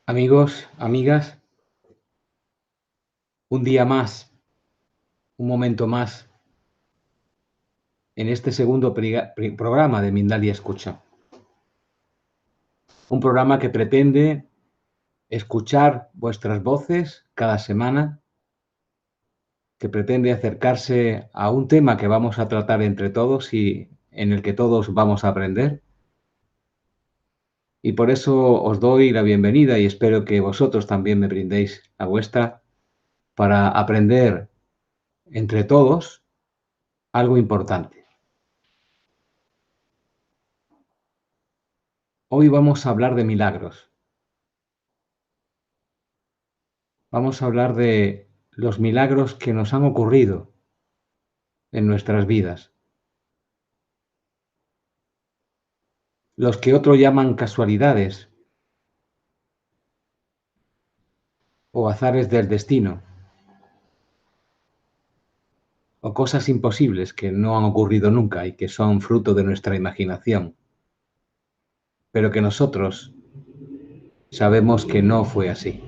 Amigos, amigas, un día más, un momento más en este segundo programa de Mindalia Escucha. Un programa que pretende escuchar vuestras voces cada semana, que pretende acercarse a un tema que vamos a tratar entre todos y en el que todos vamos a aprender. Y por eso os doy la bienvenida y espero que vosotros también me brindéis la vuestra para aprender entre todos algo importante. Hoy vamos a hablar de milagros. Vamos a hablar de los milagros que nos han ocurrido en nuestras vidas. Los que otros llaman casualidades o azares del destino, o cosas imposibles que no han ocurrido nunca y que son fruto de nuestra imaginación, pero que nosotros sabemos que no fue así.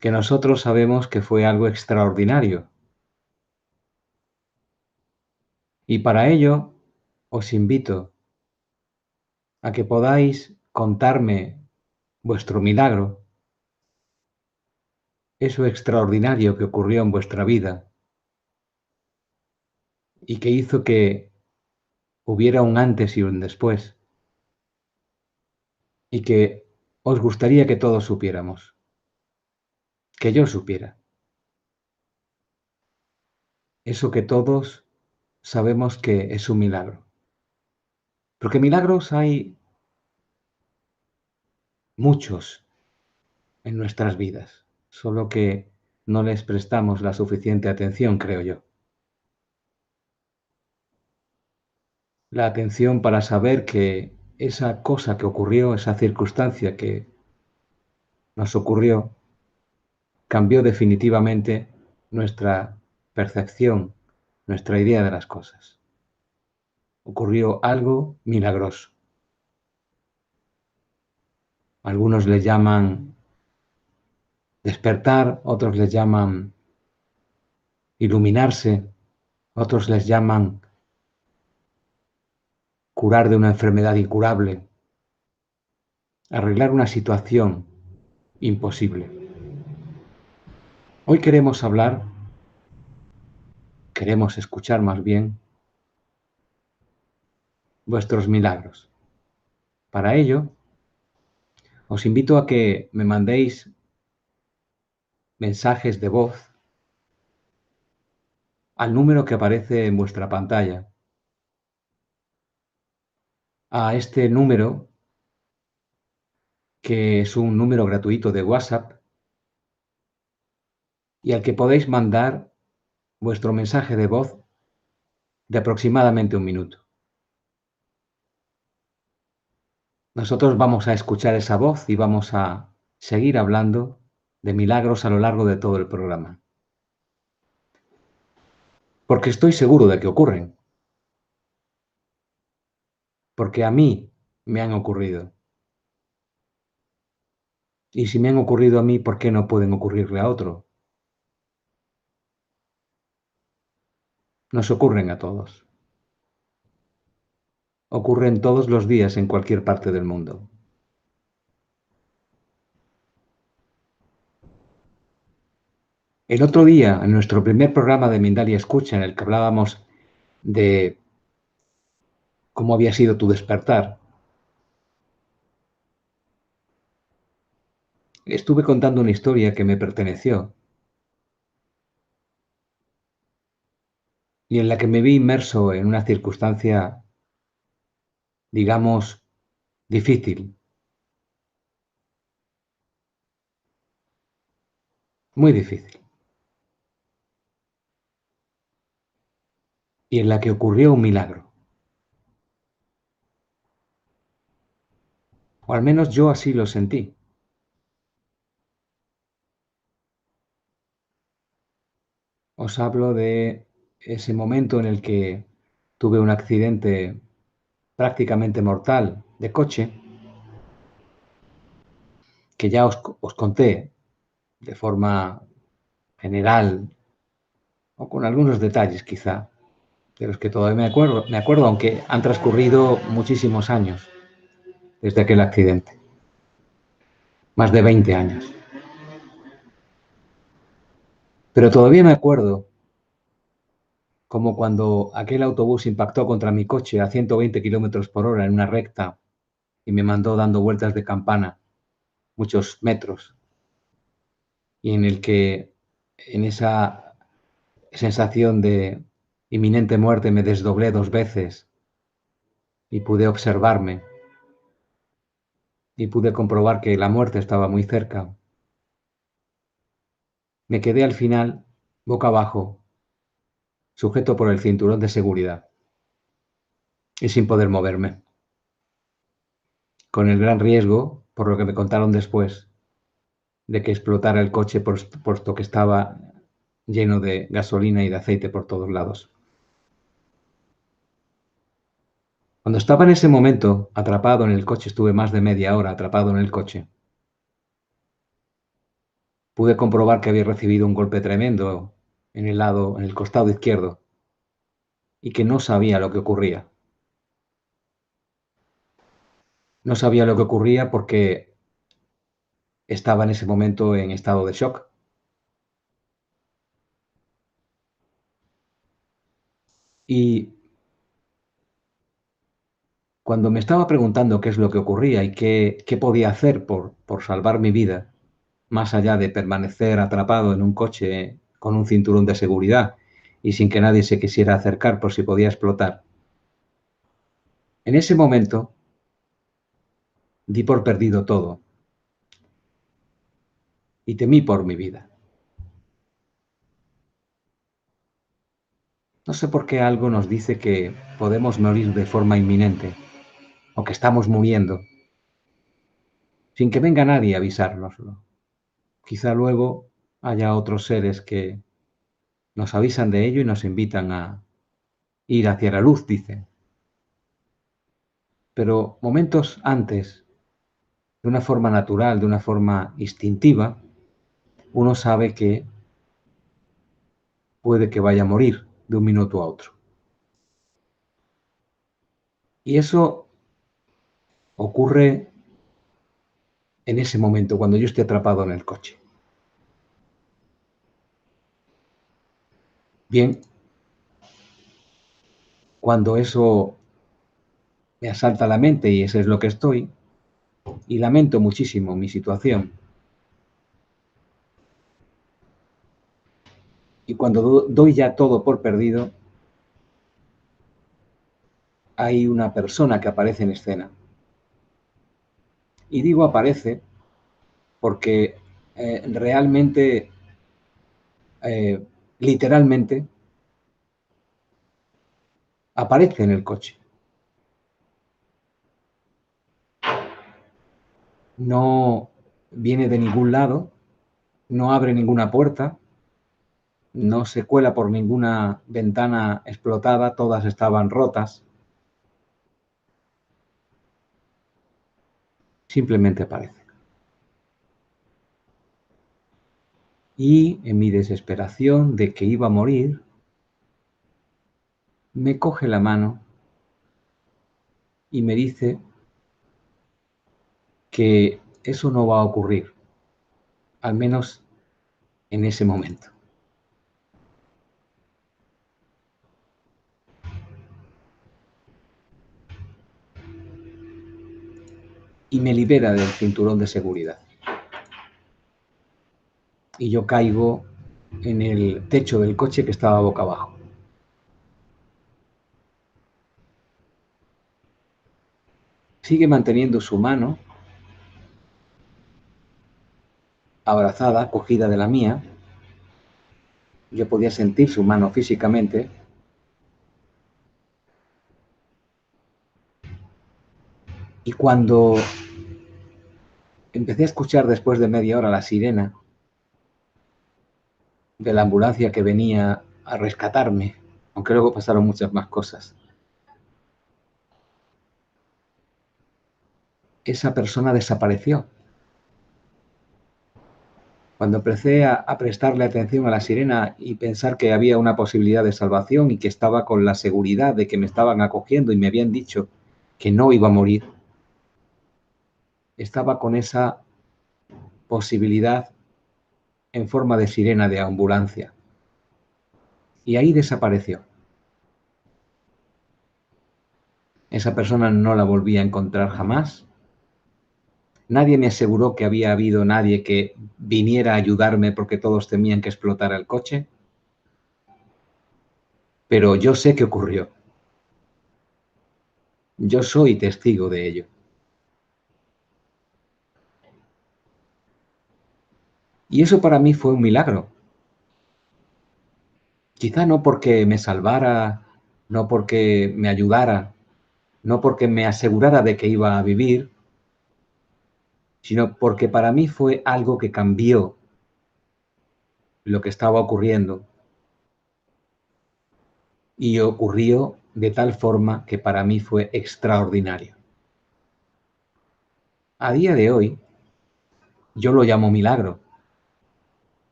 Que nosotros sabemos que fue algo extraordinario. Y para ello os invito a que podáis contarme vuestro milagro, eso extraordinario que ocurrió en vuestra vida y que hizo que hubiera un antes y un después, y que os gustaría que todos supiéramos, que yo supiera. Eso que todos sabemos que es un milagro. Porque milagros hay muchos en nuestras vidas, solo que no les prestamos la suficiente atención, creo yo. La atención para saber que esa cosa que ocurrió, esa circunstancia que nos ocurrió, cambió definitivamente nuestra percepción, nuestra idea de las cosas. Ocurrió algo milagroso. Algunos le llaman despertar, otros les llaman iluminarse, otros les llaman curar de una enfermedad incurable, arreglar una situación imposible. Hoy queremos hablar, queremos escuchar más bien, vuestros milagros. Para ello, os invito a que me mandéis mensajes de voz al número que aparece en vuestra pantalla. A este número, que es un número gratuito de WhatsApp, y al que podéis mandar vuestro mensaje de voz de aproximadamente 1 minuto. Nosotros vamos a escuchar esa voz y vamos a seguir hablando de milagros a lo largo de todo el programa. Porque estoy seguro de que ocurren. Porque a mí me han ocurrido. Y si me han ocurrido a mí, ¿por qué no pueden ocurrirle a otro? Nos ocurren a todos. Ocurren todos los días en cualquier parte del mundo. El otro día, en nuestro primer programa de Mindalia Escucha, en el que hablábamos de cómo había sido tu despertar, estuve contando una historia que me perteneció y en la que me vi inmerso en una circunstancia, digamos, difícil, muy difícil, y en la que ocurrió un milagro. O al menos yo así lo sentí. Os hablo de ese momento en el que tuve un accidente prácticamente mortal de coche, que ya os conté de forma general o con algunos detalles quizá, de los que todavía me acuerdo, aunque han transcurrido muchísimos años desde aquel accidente, más de 20 años. Pero todavía me acuerdo como cuando aquel autobús impactó contra mi coche a 120 kilómetros por hora en una recta y me mandó dando vueltas de campana muchos metros, y en el que en esa sensación de inminente muerte me desdoblé 2 veces y pude observarme y pude comprobar que la muerte estaba muy cerca. Me quedé al final boca abajo, sujeto por el cinturón de seguridad y sin poder moverme, con el gran riesgo, por lo que me contaron después, de que explotara el coche puesto que estaba lleno de gasolina y de aceite por todos lados. Cuando estaba en ese momento atrapado en el coche, estuve más de media hora atrapado en el coche, pude comprobar que había recibido un golpe tremendo en el costado izquierdo, y que no sabía lo que ocurría. No sabía lo que ocurría porque estaba en ese momento en estado de shock. Y cuando me estaba preguntando qué es lo que ocurría y qué podía hacer por salvar mi vida, más allá de permanecer atrapado en un coche con un cinturón de seguridad y sin que nadie se quisiera acercar por si podía explotar, en ese momento di por perdido todo y temí por mi vida. No sé por qué algo nos dice que podemos morir de forma inminente o que estamos muriendo sin que venga nadie a avisárnoslo. Quizá luego haya otros seres que nos avisan de ello y nos invitan a ir hacia la luz, dicen. Pero momentos antes, de una forma natural, de una forma instintiva, uno sabe que puede que vaya a morir de un minuto a otro. Y eso ocurre en ese momento, cuando yo estoy atrapado en el coche. Bien, cuando eso me asalta la mente y ese es lo que estoy, y lamento muchísimo mi situación, y cuando doy ya todo por perdido, hay una persona que aparece en escena. Y digo aparece porque realmente, eh, literalmente, aparece en el coche. No viene de ningún lado, no abre ninguna puerta, no se cuela por ninguna ventana explotada, todas estaban rotas. Simplemente aparece. Y en mi desesperación de que iba a morir, me coge la mano y me dice que eso no va a ocurrir, al menos en ese momento. Y me libera del cinturón de seguridad. Y yo caigo en el techo del coche que estaba boca abajo. Sigue manteniendo su mano abrazada, cogida de la mía. Yo podía sentir su mano físicamente. Y cuando empecé a escuchar después de media hora la sirena, de la ambulancia que venía a rescatarme, aunque luego pasaron muchas más cosas. Esa persona desapareció. Cuando empecé a prestarle atención a la sirena y pensar que había una posibilidad de salvación y que estaba con la seguridad de que me estaban acogiendo y me habían dicho que no iba a morir, estaba con esa posibilidad en forma de sirena de ambulancia. Y ahí desapareció. Esa persona no la volví a encontrar jamás. Nadie me aseguró que había habido nadie que viniera a ayudarme porque todos temían que explotara el coche. Pero yo sé que ocurrió. Yo soy testigo de ello. Y eso para mí fue un milagro. Quizá no porque me salvara, no porque me ayudara, no porque me asegurara de que iba a vivir, sino porque para mí fue algo que cambió lo que estaba ocurriendo. Y ocurrió de tal forma que para mí fue extraordinario. A día de hoy, yo lo llamo milagro,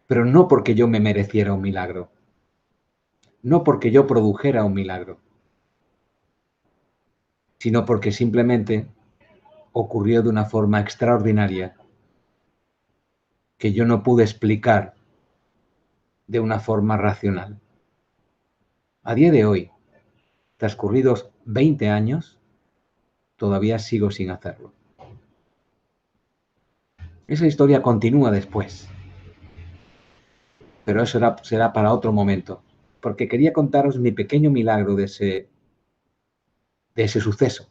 pero no porque yo me mereciera un milagro, no porque yo produjera un milagro, sino porque simplemente ocurrió de una forma extraordinaria que yo no pude explicar de una forma racional. A día de hoy, transcurridos 20 años, todavía sigo sin hacerlo. Esa historia continúa después, pero eso será para otro momento, porque quería contaros mi pequeño milagro de ese suceso.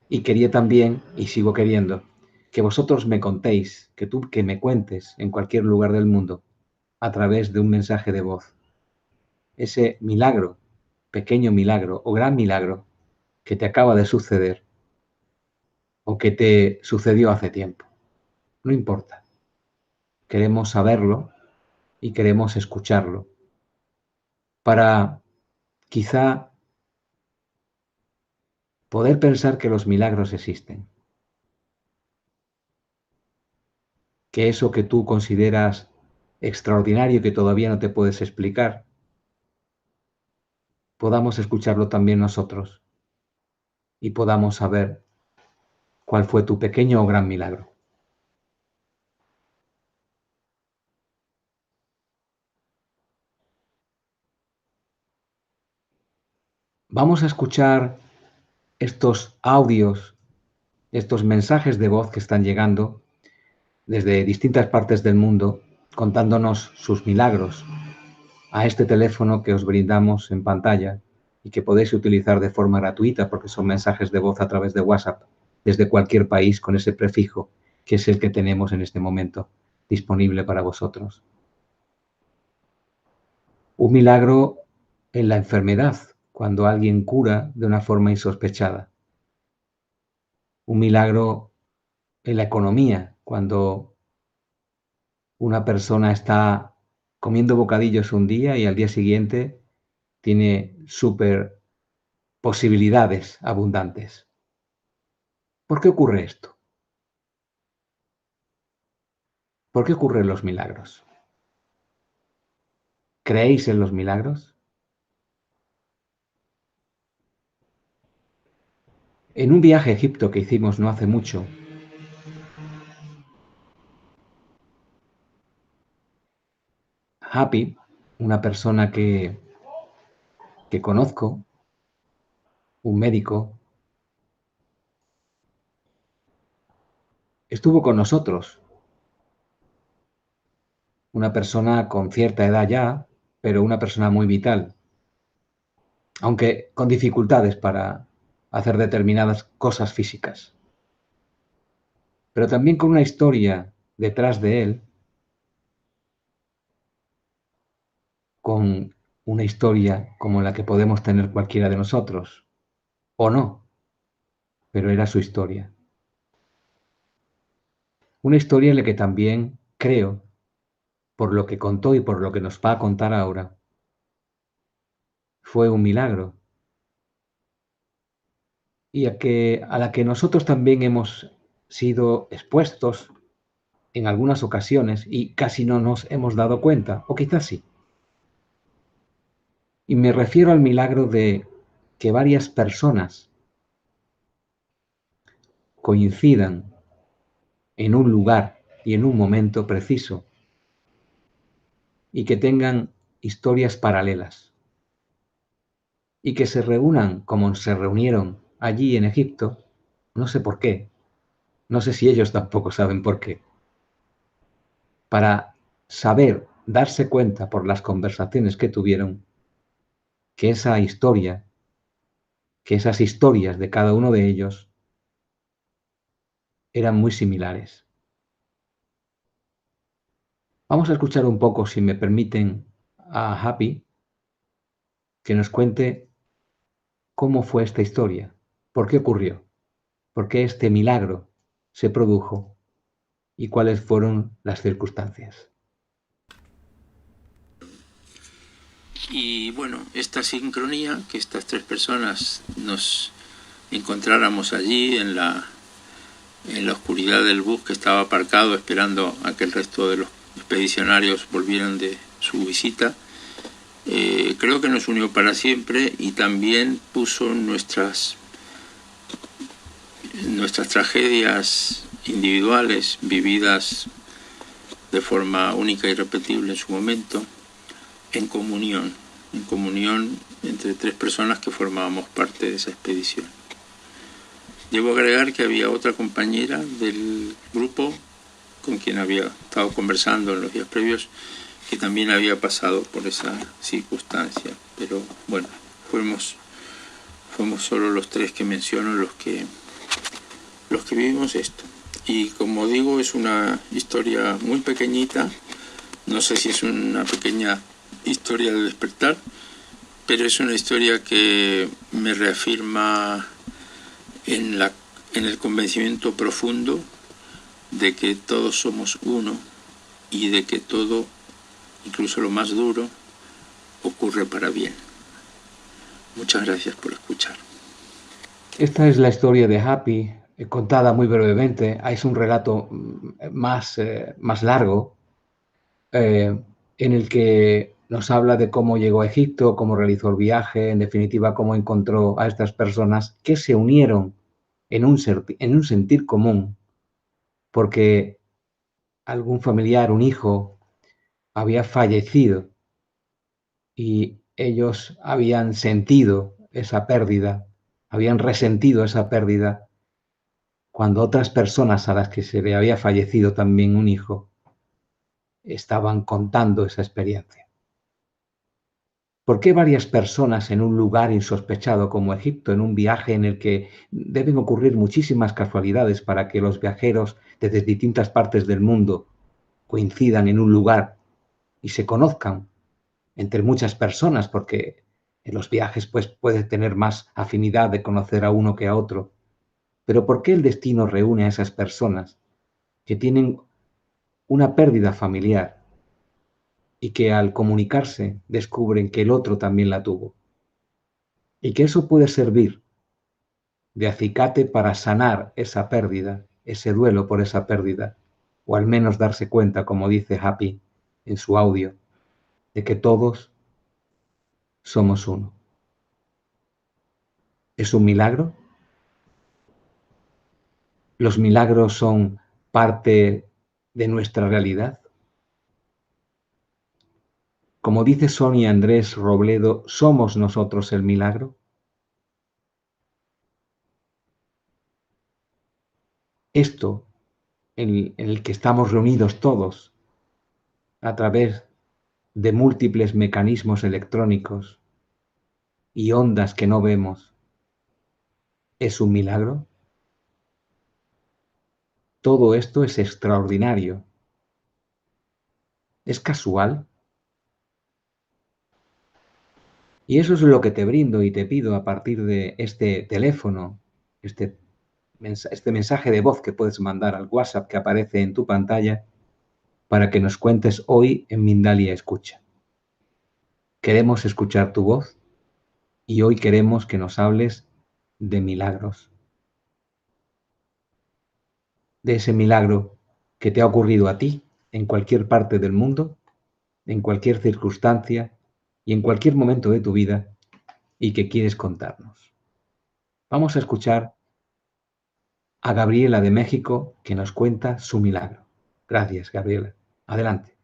Y quería también, y sigo queriendo, que vosotros me contéis, que me cuentes en cualquier lugar del mundo, a través de un mensaje de voz, ese milagro, pequeño milagro o gran milagro que te acaba de suceder o que te sucedió hace tiempo. No importa. Queremos saberlo y queremos escucharlo para quizá poder pensar que los milagros existen, que eso que tú consideras extraordinario y que todavía no te puedes explicar, podamos escucharlo también nosotros y podamos saber cuál fue tu pequeño o gran milagro. Vamos a escuchar estos audios, estos mensajes de voz que están llegando desde distintas partes del mundo contándonos sus milagros a este teléfono que os brindamos en pantalla y que podéis utilizar de forma gratuita porque son mensajes de voz a través de WhatsApp desde cualquier país con ese prefijo que es el que tenemos en este momento disponible para vosotros. Un milagro en la enfermedad, cuando alguien cura de una forma insospechada. Un milagro en la economía, cuando una persona está comiendo bocadillos un día y al día siguiente tiene súper posibilidades abundantes. ¿Por qué ocurre esto? ¿Por qué ocurren los milagros? ¿Creéis en los milagros? En un viaje a Egipto que hicimos no hace mucho, Happy, una persona que conozco, un médico, estuvo con nosotros, una persona con cierta edad ya, pero una persona muy vital, aunque con dificultades para hacer determinadas cosas físicas, pero también con una historia detrás de él, con una historia como la que podemos tener cualquiera de nosotros, o no, pero era su historia. Una historia en la que también creo, por lo que contó y por lo que nos va a contar ahora, fue un milagro y a la que nosotros también hemos sido expuestos en algunas ocasiones y casi no nos hemos dado cuenta, o quizás sí. Y me refiero al milagro de que varias personas coincidan en un lugar y en un momento preciso y que tengan historias paralelas y que se reúnan como se reunieron allí en Egipto, no sé por qué, no sé si ellos tampoco saben por qué, para saber, darse cuenta por las conversaciones que tuvieron, que esa historia, que esas historias de cada uno de ellos eran muy similares. Vamos a escuchar un poco, si me permiten, a Happy, que nos cuente cómo fue esta historia, por qué ocurrió, por qué este milagro se produjo y cuáles fueron las circunstancias. Y bueno, esta sincronía, que estas tres personas nos encontráramos allí en la oscuridad del bus que estaba aparcado esperando a que el resto de los expedicionarios volvieran de su visita, creo que nos unió para siempre y también puso nuestras tragedias individuales vividas de forma única y irrepetible en su momento en comunión entre tres personas que formábamos parte de esa expedición. Debo agregar que había otra compañera del grupo con quien había estado conversando en los días previos que también había pasado por esa circunstancia, pero bueno, fuimos solo los tres que menciono los que vivimos esto. Y como digo, es una historia muy pequeñita, no sé si es una pequeña historia de despertar, pero es una historia que me reafirma en el convencimiento profundo de que todos somos uno y de que todo, incluso lo más duro, ocurre para bien. Muchas gracias por escuchar. Esta es la historia de Happy, contada muy brevemente. Es un relato más largo, en el que nos habla de cómo llegó a Egipto, cómo realizó el viaje, en definitiva, cómo encontró a estas personas que se unieron en un sentir común, porque algún familiar, un hijo, había fallecido y ellos habían sentido esa pérdida, habían resentido esa pérdida cuando otras personas a las que se le había fallecido también un hijo estaban contando esa experiencia. ¿Por qué varias personas en un lugar insospechado como Egipto, en un viaje en el que deben ocurrir muchísimas casualidades para que los viajeros desde distintas partes del mundo coincidan en un lugar y se conozcan entre muchas personas? Porque en los viajes pues puedes tener más afinidad de conocer a uno que a otro. Pero ¿por qué el destino reúne a esas personas que tienen una pérdida familiar y que al comunicarse descubren que el otro también la tuvo? Y que eso puede servir de acicate para sanar esa pérdida, ese duelo por esa pérdida, o al menos darse cuenta, como dice Happy en su audio, de que todos somos uno. ¿Es un milagro? ¿Los milagros son parte de nuestra realidad? Como dice Sonia Andrés Robledo, ¿somos nosotros el milagro? Esto en el que estamos reunidos todos a través de múltiples mecanismos electrónicos y ondas que no vemos, ¿es un milagro? Todo esto es extraordinario. ¿Es casual? Y eso es lo que te brindo y te pido a partir de este teléfono, este mensaje de voz que puedes mandar al WhatsApp que aparece en tu pantalla, para que nos cuentes hoy en Mindalia Escucha. Queremos escuchar tu voz y hoy queremos que nos hables de milagros. De ese milagro que te ha ocurrido a ti en cualquier parte del mundo, en cualquier circunstancia y en cualquier momento de tu vida y que quieres contarnos. Vamos a escuchar a Gabriela de México que nos cuenta su milagro. Gracias, Gabriela. Adelante.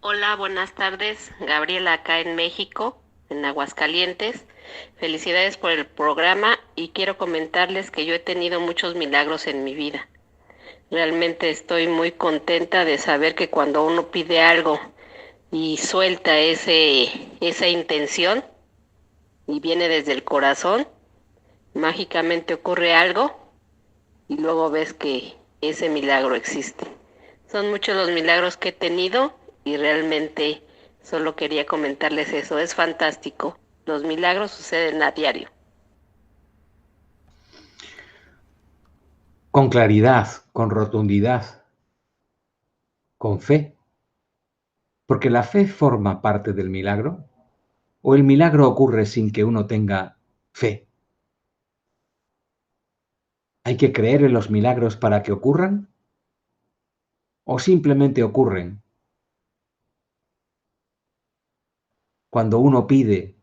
Hola, buenas tardes. Gabriela acá en México, en Aguascalientes. Felicidades por el programa y quiero comentarles que yo he tenido muchos milagros en mi vida. Realmente estoy muy contenta de saber que cuando uno pide algo y suelta esa intención y viene desde el corazón, mágicamente ocurre algo y luego ves que ese milagro existe. Son muchos los milagros que he tenido y realmente solo quería comentarles eso. Es fantástico. Los milagros suceden a diario. Con claridad, con rotundidad, con fe. Porque la fe forma parte del milagro o el milagro ocurre sin que uno tenga fe. ¿Hay que creer en los milagros para que ocurran? ¿O simplemente ocurren? Cuando uno pide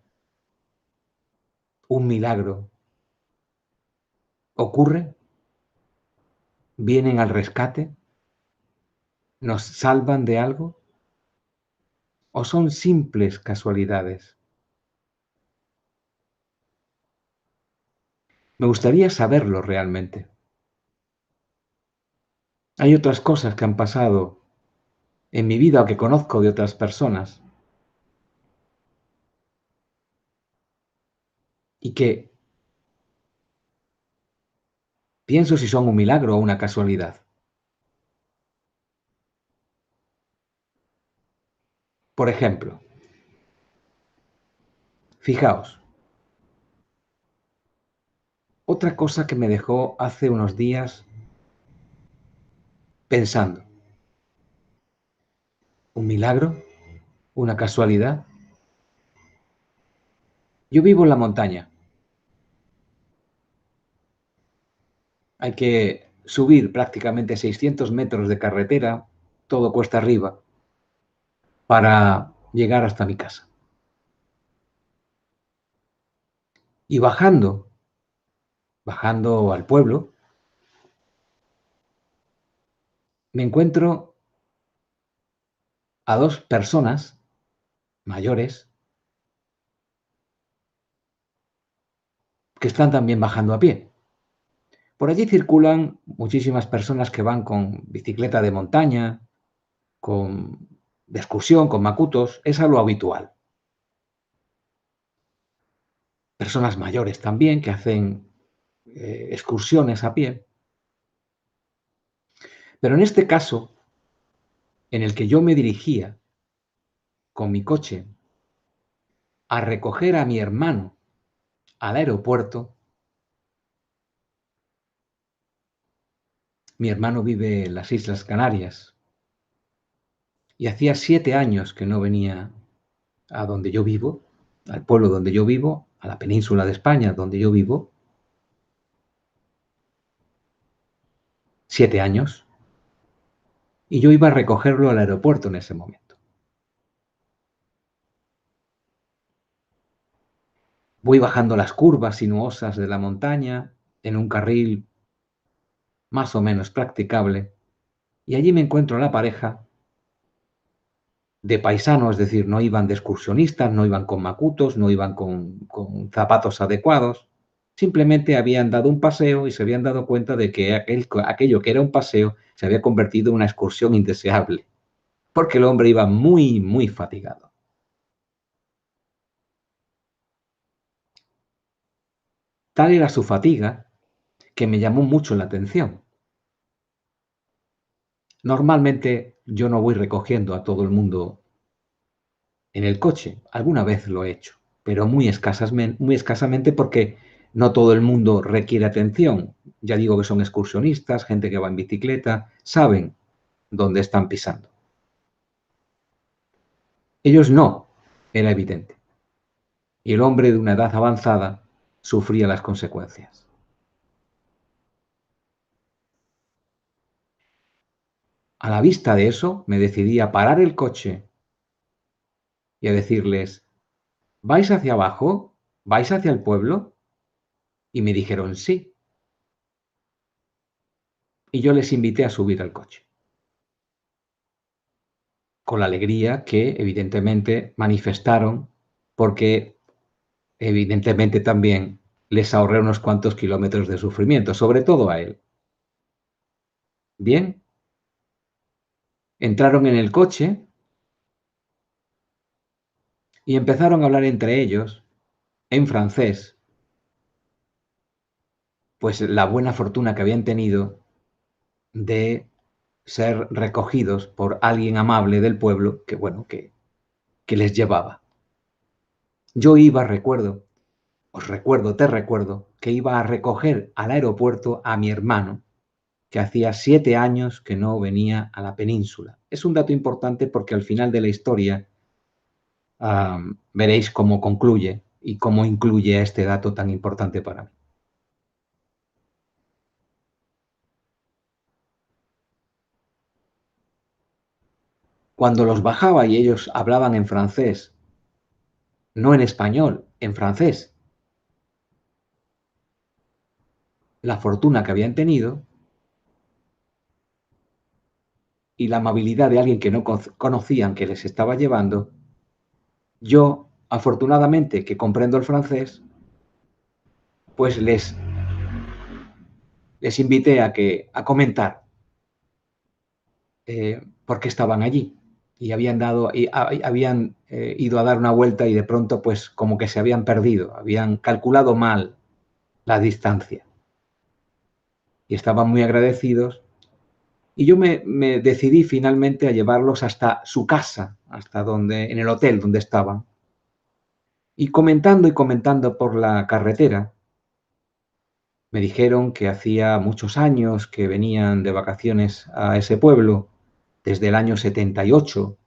un milagro, ¿ocurre? ¿Vienen al rescate? ¿Nos salvan de algo? ¿O son simples casualidades? Me gustaría saberlo realmente. Hay otras cosas que han pasado en mi vida o que conozco de otras personas y que pienso si son un milagro o una casualidad. Por ejemplo, fijaos, otra cosa que me dejó hace unos días pensando, ¿un milagro? ¿Una casualidad? Yo vivo en la montaña. Hay que subir prácticamente 600 metros de carretera, todo cuesta arriba, para llegar hasta mi casa. Y bajando al pueblo, me encuentro a dos personas mayores que están también bajando a pie. Por allí circulan muchísimas personas que van con bicicleta de montaña, de excursión, con macutos, es algo habitual. Personas mayores también que hacen excursiones a pie. Pero en este caso, en el que yo me dirigía con mi coche a recoger a mi hermano al aeropuerto, mi hermano vive en las Islas Canarias y hacía 7 años que no venía a donde yo vivo, al pueblo donde yo vivo, a la península de España donde yo vivo. 7 años. Y yo iba a recogerlo al aeropuerto en ese momento. Voy bajando las curvas sinuosas de la montaña en un carril más o menos practicable y allí me encuentro a la pareja de paisanos, es decir, no iban de excursionistas, no iban con macutos, no iban con zapatos adecuados, simplemente habían dado un paseo y se habían dado cuenta de que aquello que era un paseo se había convertido en una excursión indeseable, porque el hombre iba muy, muy fatigado. Tal era su fatiga que me llamó mucho la atención. Normalmente yo no voy recogiendo a todo el mundo en el coche, alguna vez lo he hecho, pero muy escasamente porque no todo el mundo requiere atención. Ya digo que son excursionistas, gente que va en bicicleta, saben dónde están pisando. Ellos no, era evidente. Y el hombre de una edad avanzada sufría las consecuencias. A la vista de eso, me decidí a parar el coche y a decirles, ¿vais hacia abajo? ¿Vais hacia el pueblo? Y me dijeron sí. Y yo les invité a subir al coche. Con la alegría que evidentemente manifestaron, porque evidentemente también les ahorré unos cuantos kilómetros de sufrimiento, sobre todo a él. Bien, entraron en el coche y empezaron a hablar entre ellos en francés, pues la buena fortuna que habían tenido de ser recogidos por alguien amable del pueblo que, bueno, que les llevaba. Yo iba, te recuerdo, que iba a recoger al aeropuerto a mi hermano, que hacía 7 años que no venía a la península. Es un dato importante porque al final de la historia veréis cómo concluye y cómo incluye este dato tan importante para mí. Cuando los bajaba y ellos hablaban en francés, no en español, en francés, la fortuna que habían tenido y la amabilidad de alguien que no conocían que les estaba llevando, yo, afortunadamente que comprendo el francés, pues les invité a comentar por qué estaban allí. Y habían ido a dar una vuelta y de pronto pues como que se habían perdido, habían calculado mal la distancia. Y estaban muy agradecidos. Y yo me decidí finalmente a llevarlos hasta su casa, en el hotel donde estaban. Y comentando por la carretera, me dijeron que hacía muchos años que venían de vacaciones a ese pueblo, desde el año 78,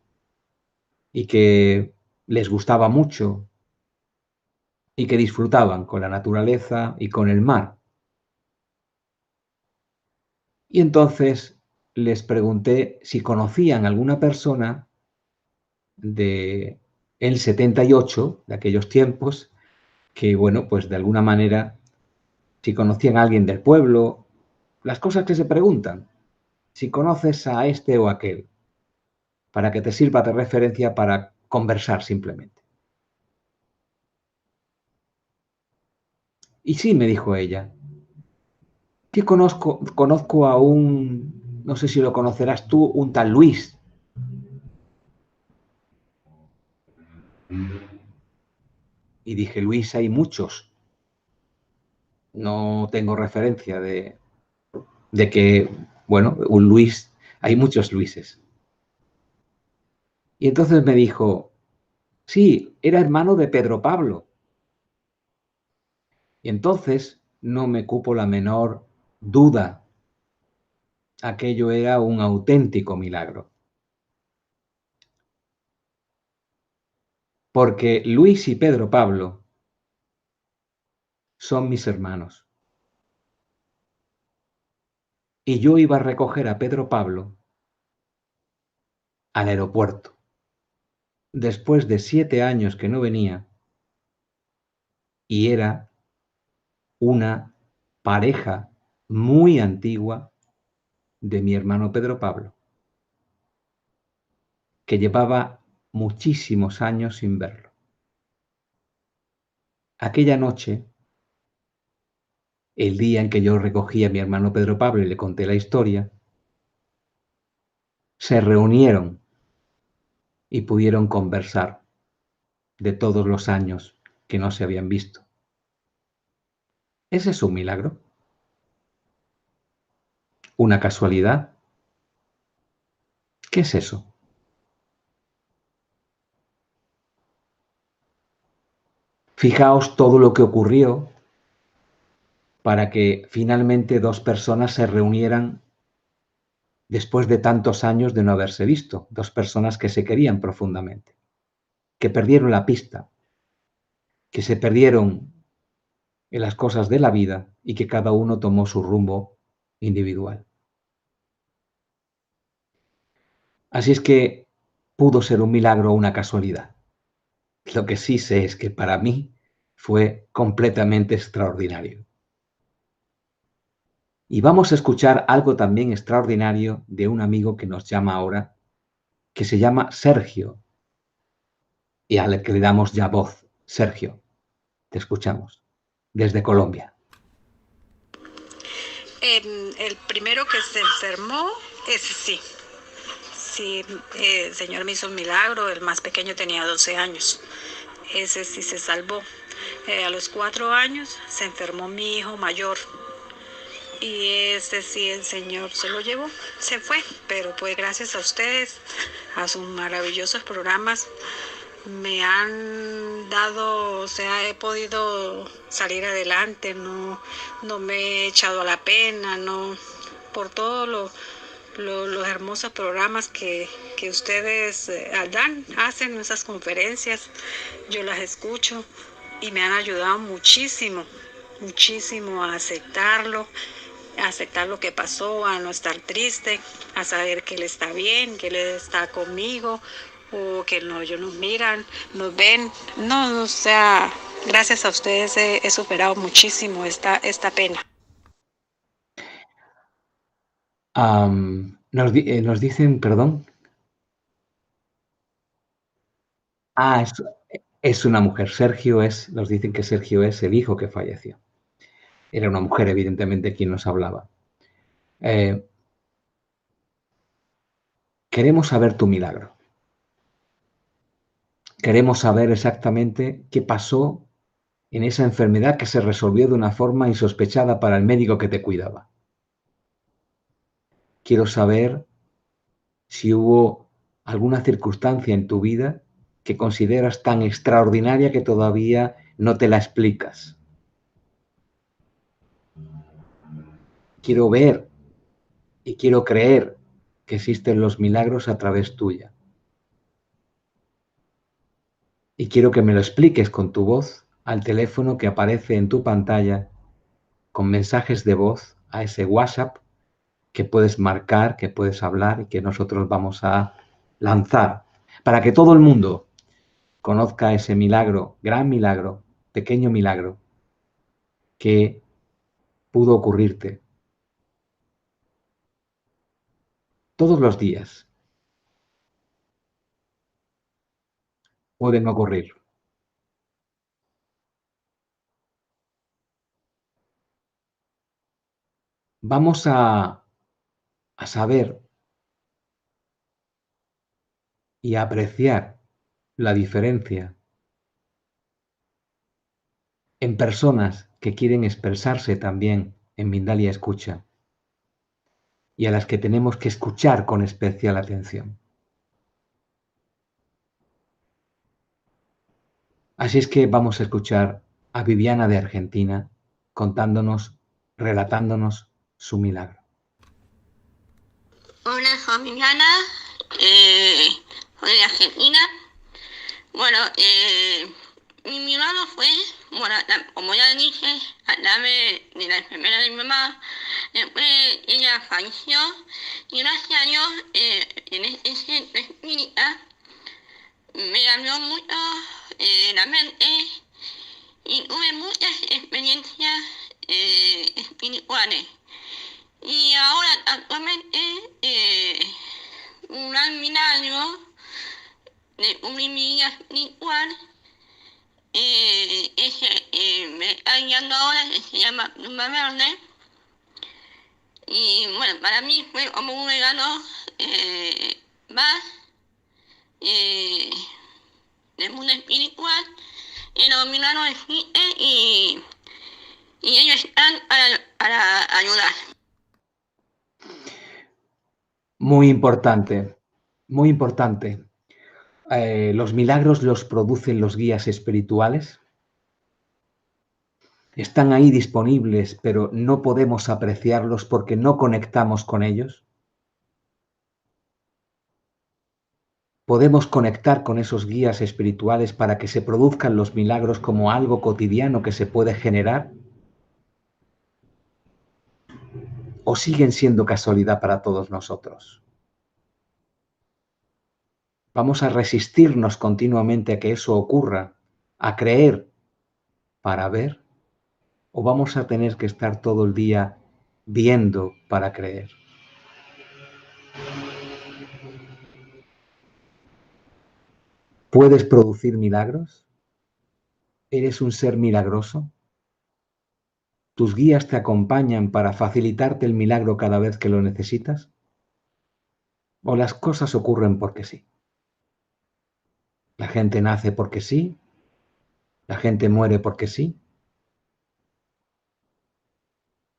y que les gustaba mucho y que disfrutaban con la naturaleza y con el mar. Y entonces les pregunté si conocían alguna persona de el 78, de aquellos tiempos, que, bueno, pues de alguna manera, si conocían a alguien del pueblo, las cosas que se preguntan, si conoces a este o aquel, para que te sirva de referencia para conversar simplemente. Y sí, me dijo ella, que conozco a un, no sé si lo conocerás tú, un tal Luis. Y dije, Luis, hay muchos. No tengo referencia de que, bueno, un Luis, hay muchos Luises. Y entonces me dijo, sí, era hermano de Pedro Pablo. Y entonces no me cupo la menor duda. Aquello era un auténtico milagro. Porque Luis y Pedro Pablo son mis hermanos. Y yo iba a recoger a Pedro Pablo al aeropuerto. Después de 7 años que no venía, y era una pareja muy antigua de mi hermano Pedro Pablo, que llevaba muchísimos años sin verlo. Aquella noche, el día en que yo recogí a mi hermano Pedro Pablo y le conté la historia, se reunieron y pudieron conversar de todos los años que no se habían visto. ¿Ese es un milagro? ¿Una casualidad? ¿Qué es eso? Fijaos todo lo que ocurrió para que finalmente dos personas se reunieran después de tantos años de no haberse visto, dos personas que se querían profundamente, que perdieron la pista, que se perdieron en las cosas de la vida y que cada uno tomó su rumbo individual. Así es que pudo ser un milagro o una casualidad. Lo que sí sé es que para mí fue completamente extraordinario. Y vamos a escuchar algo también extraordinario de un amigo que nos llama ahora, que se llama Sergio, y al que le damos ya voz. Sergio, te escuchamos, desde Colombia. El primero que se enfermó, ese sí. Sí, el Señor me hizo un milagro. El más pequeño tenía 12 años. Ese sí se salvó. A los 4 años se enfermó mi hijo mayor. Y ese sí el Señor se lo llevó, se fue. Pero pues gracias a ustedes, a sus maravillosos programas, me han dado, o sea, he podido salir adelante, no me he echado a la pena, no, por todos los hermosos programas que ustedes hacen esas conferencias, yo las escucho y me han ayudado muchísimo a aceptar lo que pasó, a no estar triste, a saber que Él está bien, que Él está conmigo, o que ellos nos miran, nos ven. No, o sea, gracias a ustedes he superado muchísimo esta pena. Nos dicen, perdón. Es una mujer. Nos dicen que Sergio es el hijo que falleció. Era una mujer, evidentemente, quien nos hablaba. Queremos saber tu milagro. Queremos saber exactamente qué pasó en esa enfermedad que se resolvió de una forma insospechada para el médico que te cuidaba. Quiero saber si hubo alguna circunstancia en tu vida que consideras tan extraordinaria que todavía no te la explicas. Quiero ver y quiero creer que existen los milagros a través tuya. Y quiero que me lo expliques con tu voz al teléfono que aparece en tu pantalla, con mensajes de voz a ese WhatsApp que puedes marcar, que puedes hablar y que nosotros vamos a lanzar para que todo el mundo conozca ese milagro, gran milagro, pequeño milagro que pudo ocurrirte todos los días. Pueden ocurrir. Vamos a saber y a apreciar la diferencia en personas que quieren expresarse también en Mindalia Escucha y a las que tenemos que escuchar con especial atención. Así es que vamos a escuchar a Viviana de Argentina relatándonos su milagro. Hola, soy Viviana, soy de Argentina. Bueno, mi milagro fue, bueno, como ya dije, a través de la enfermera de mi mamá. Después ella falleció y gracias a Dios en ese centro espírita me abrió mucho la mente y tuve muchas experiencias espirituales. Y ahora actualmente un gran milagro de mi vida espiritual me está guiando ahora, que se llama Pluma Verde. Y bueno, para mí fue como un regalo más del mundo espiritual. Y los milagros existen y ellos están para ayudar. Muy importante, muy importante. ¿Los milagros los producen los guías espirituales? Están ahí disponibles, pero no podemos apreciarlos porque no conectamos con ellos. Podemos conectar con esos guías espirituales para que se produzcan los milagros como algo cotidiano que se puede generar. ¿O siguen siendo casualidad para todos nosotros? Vamos a resistirnos continuamente a que eso ocurra, a creer para ver, o vamos a tener que estar todo el día viendo para creer. ¿Puedes producir milagros? ¿Eres un ser milagroso? ¿Tus guías te acompañan para facilitarte el milagro cada vez que lo necesitas? ¿O las cosas ocurren porque sí? La gente nace porque sí, la gente muere porque sí.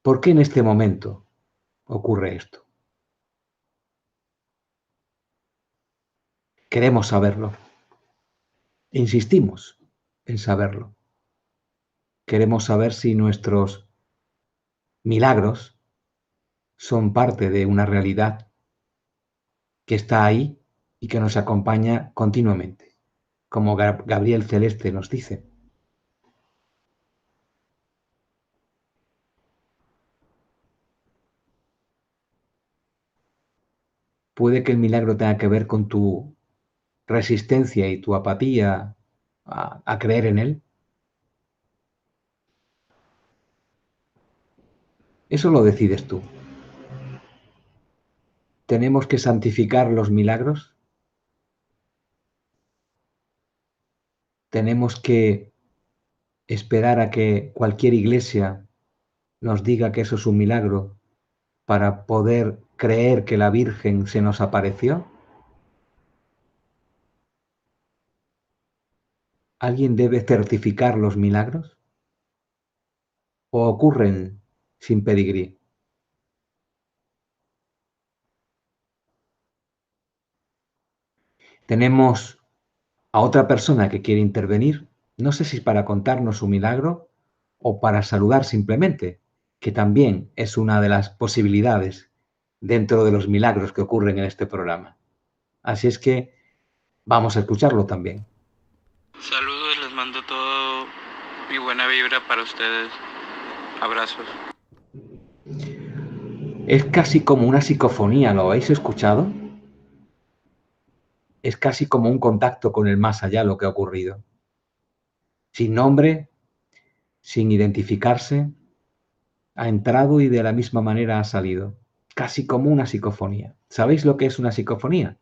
¿Por qué en este momento ocurre esto? Queremos saberlo. Insistimos en saberlo. Queremos saber si nuestros milagros son parte de una realidad que está ahí y que nos acompaña continuamente, como Gabriel Celeste nos dice. Puede que el milagro tenga que ver con tu resistencia y tu apatía a creer en él. Eso lo decides tú. ¿Tenemos que santificar los milagros? ¿Tenemos que esperar a que cualquier iglesia nos diga que eso es un milagro para poder creer que la Virgen se nos apareció? ¿Alguien debe certificar los milagros? ¿O ocurren sin pedigrí? Tenemos a otra persona que quiere intervenir, no sé si para contarnos su milagro o para saludar simplemente, que también es una de las posibilidades dentro de los milagros que ocurren en este programa. Así es que vamos a escucharlo también. Saludos, les mando todo mi buena vibra para ustedes. Abrazos. Es casi como una psicofonía, ¿lo habéis escuchado? Es casi como un contacto con el más allá lo que ha ocurrido. Sin nombre, sin identificarse, ha entrado y de la misma manera ha salido. Casi como una psicofonía. ¿Sabéis lo que es una psicofonía?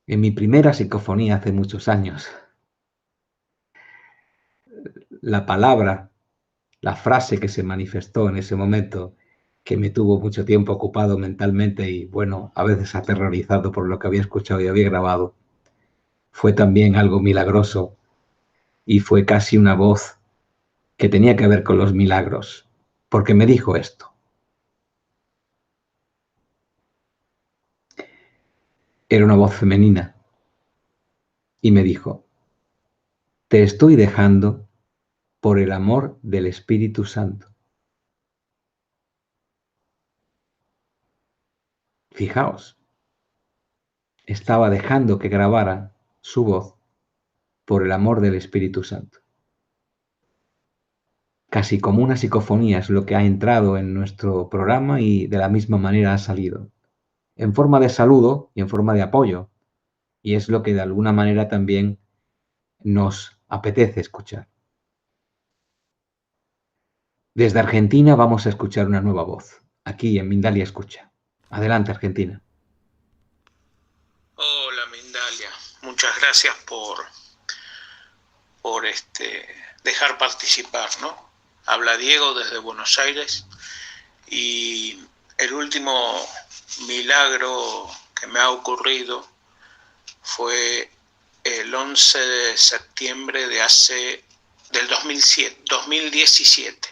En mi primera psicofonía hace muchos años, la palabra, la frase que se manifestó en ese momento, que me tuvo mucho tiempo ocupado mentalmente y, bueno, a veces aterrorizado por lo que había escuchado y había grabado, fue también algo milagroso y fue casi una voz que tenía que ver con los milagros, porque me dijo esto. Era una voz femenina y me dijo: te estoy dejando por el amor del Espíritu Santo. Fijaos, estaba dejando que grabara su voz por el amor del Espíritu Santo. Casi como una psicofonía es lo que ha entrado en nuestro programa y de la misma manera ha salido, en forma de saludo y en forma de apoyo, y es lo que de alguna manera también nos apetece escuchar. Desde Argentina vamos a escuchar una nueva voz, aquí en Mindalia Escucha. Adelante, Argentina. Hola, Mindalia. Muchas gracias por dejar participar, ¿no? Habla Diego desde Buenos Aires y el último milagro que me ha ocurrido fue el 11 de septiembre del 2017,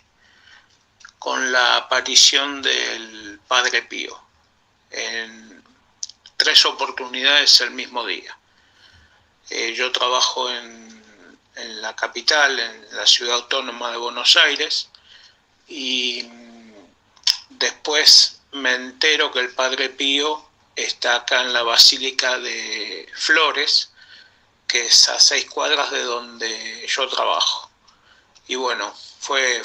con la aparición del Padre Pío en 3 oportunidades el mismo día. Yo trabajo en en la capital, en la ciudad autónoma de Buenos Aires, y después me entero que el Padre Pío está acá en la Basílica de Flores, que es a 6 cuadras de donde yo trabajo. Y bueno, fue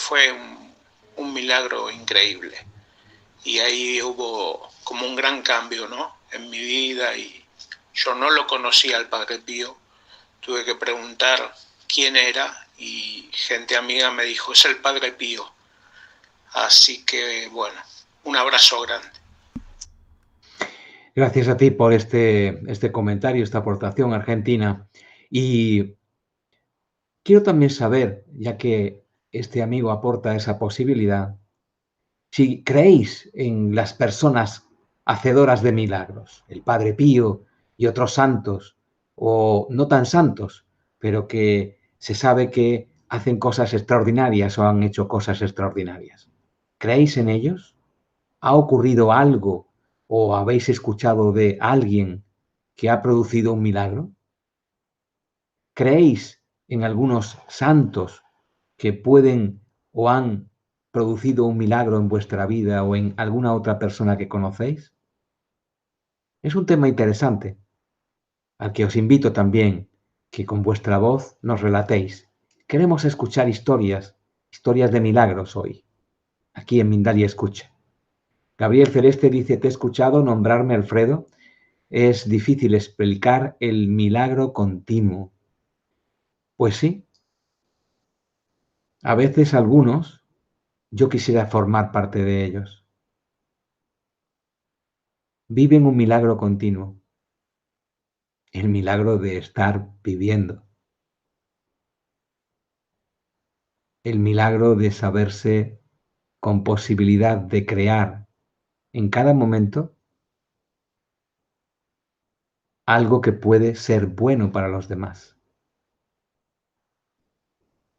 un milagro increíble. Y ahí hubo como un gran cambio, ¿no?, en mi vida, y yo no lo conocía al Padre Pío. Tuve que preguntar quién era y gente amiga me dijo, es el Padre Pío. Así que bueno, un abrazo grande. Gracias a ti por este comentario, esta aportación, Argentina. Y quiero también saber, ya que este amigo aporta esa posibilidad, si creéis en las personas hacedoras de milagros, el Padre Pío y otros santos, o no tan santos, pero que se sabe que hacen cosas extraordinarias o han hecho cosas extraordinarias. ¿Creéis en ellos? ¿Ha ocurrido algo o habéis escuchado de alguien que ha producido un milagro? ¿Creéis en algunos santos que pueden o han producido un milagro en vuestra vida o en alguna otra persona que conocéis? Es un tema interesante, al que os invito también que con vuestra voz nos relatéis. Queremos escuchar historias de milagros hoy, aquí en Mindalia Escucha. Gabriel Celeste dice, te he escuchado nombrarme Alfredo. Es difícil explicar el milagro continuo. Pues sí. A veces algunos, yo quisiera formar parte de ellos. Viven un milagro continuo. El milagro de estar viviendo. El milagro de saberse con posibilidad de crear en cada momento algo que puede ser bueno para los demás.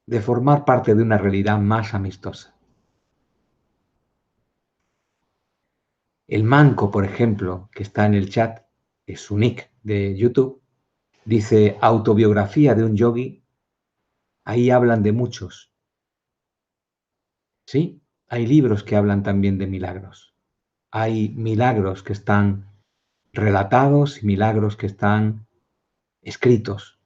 De formar parte de una realidad más amistosa. El Manco, por ejemplo, que está en el chat, es su nick de YouTube, dice autobiografía de un yogui. Ahí hablan de muchos. Sí, hay libros que hablan también de milagros. Hay milagros que están relatados y milagros que están escritos,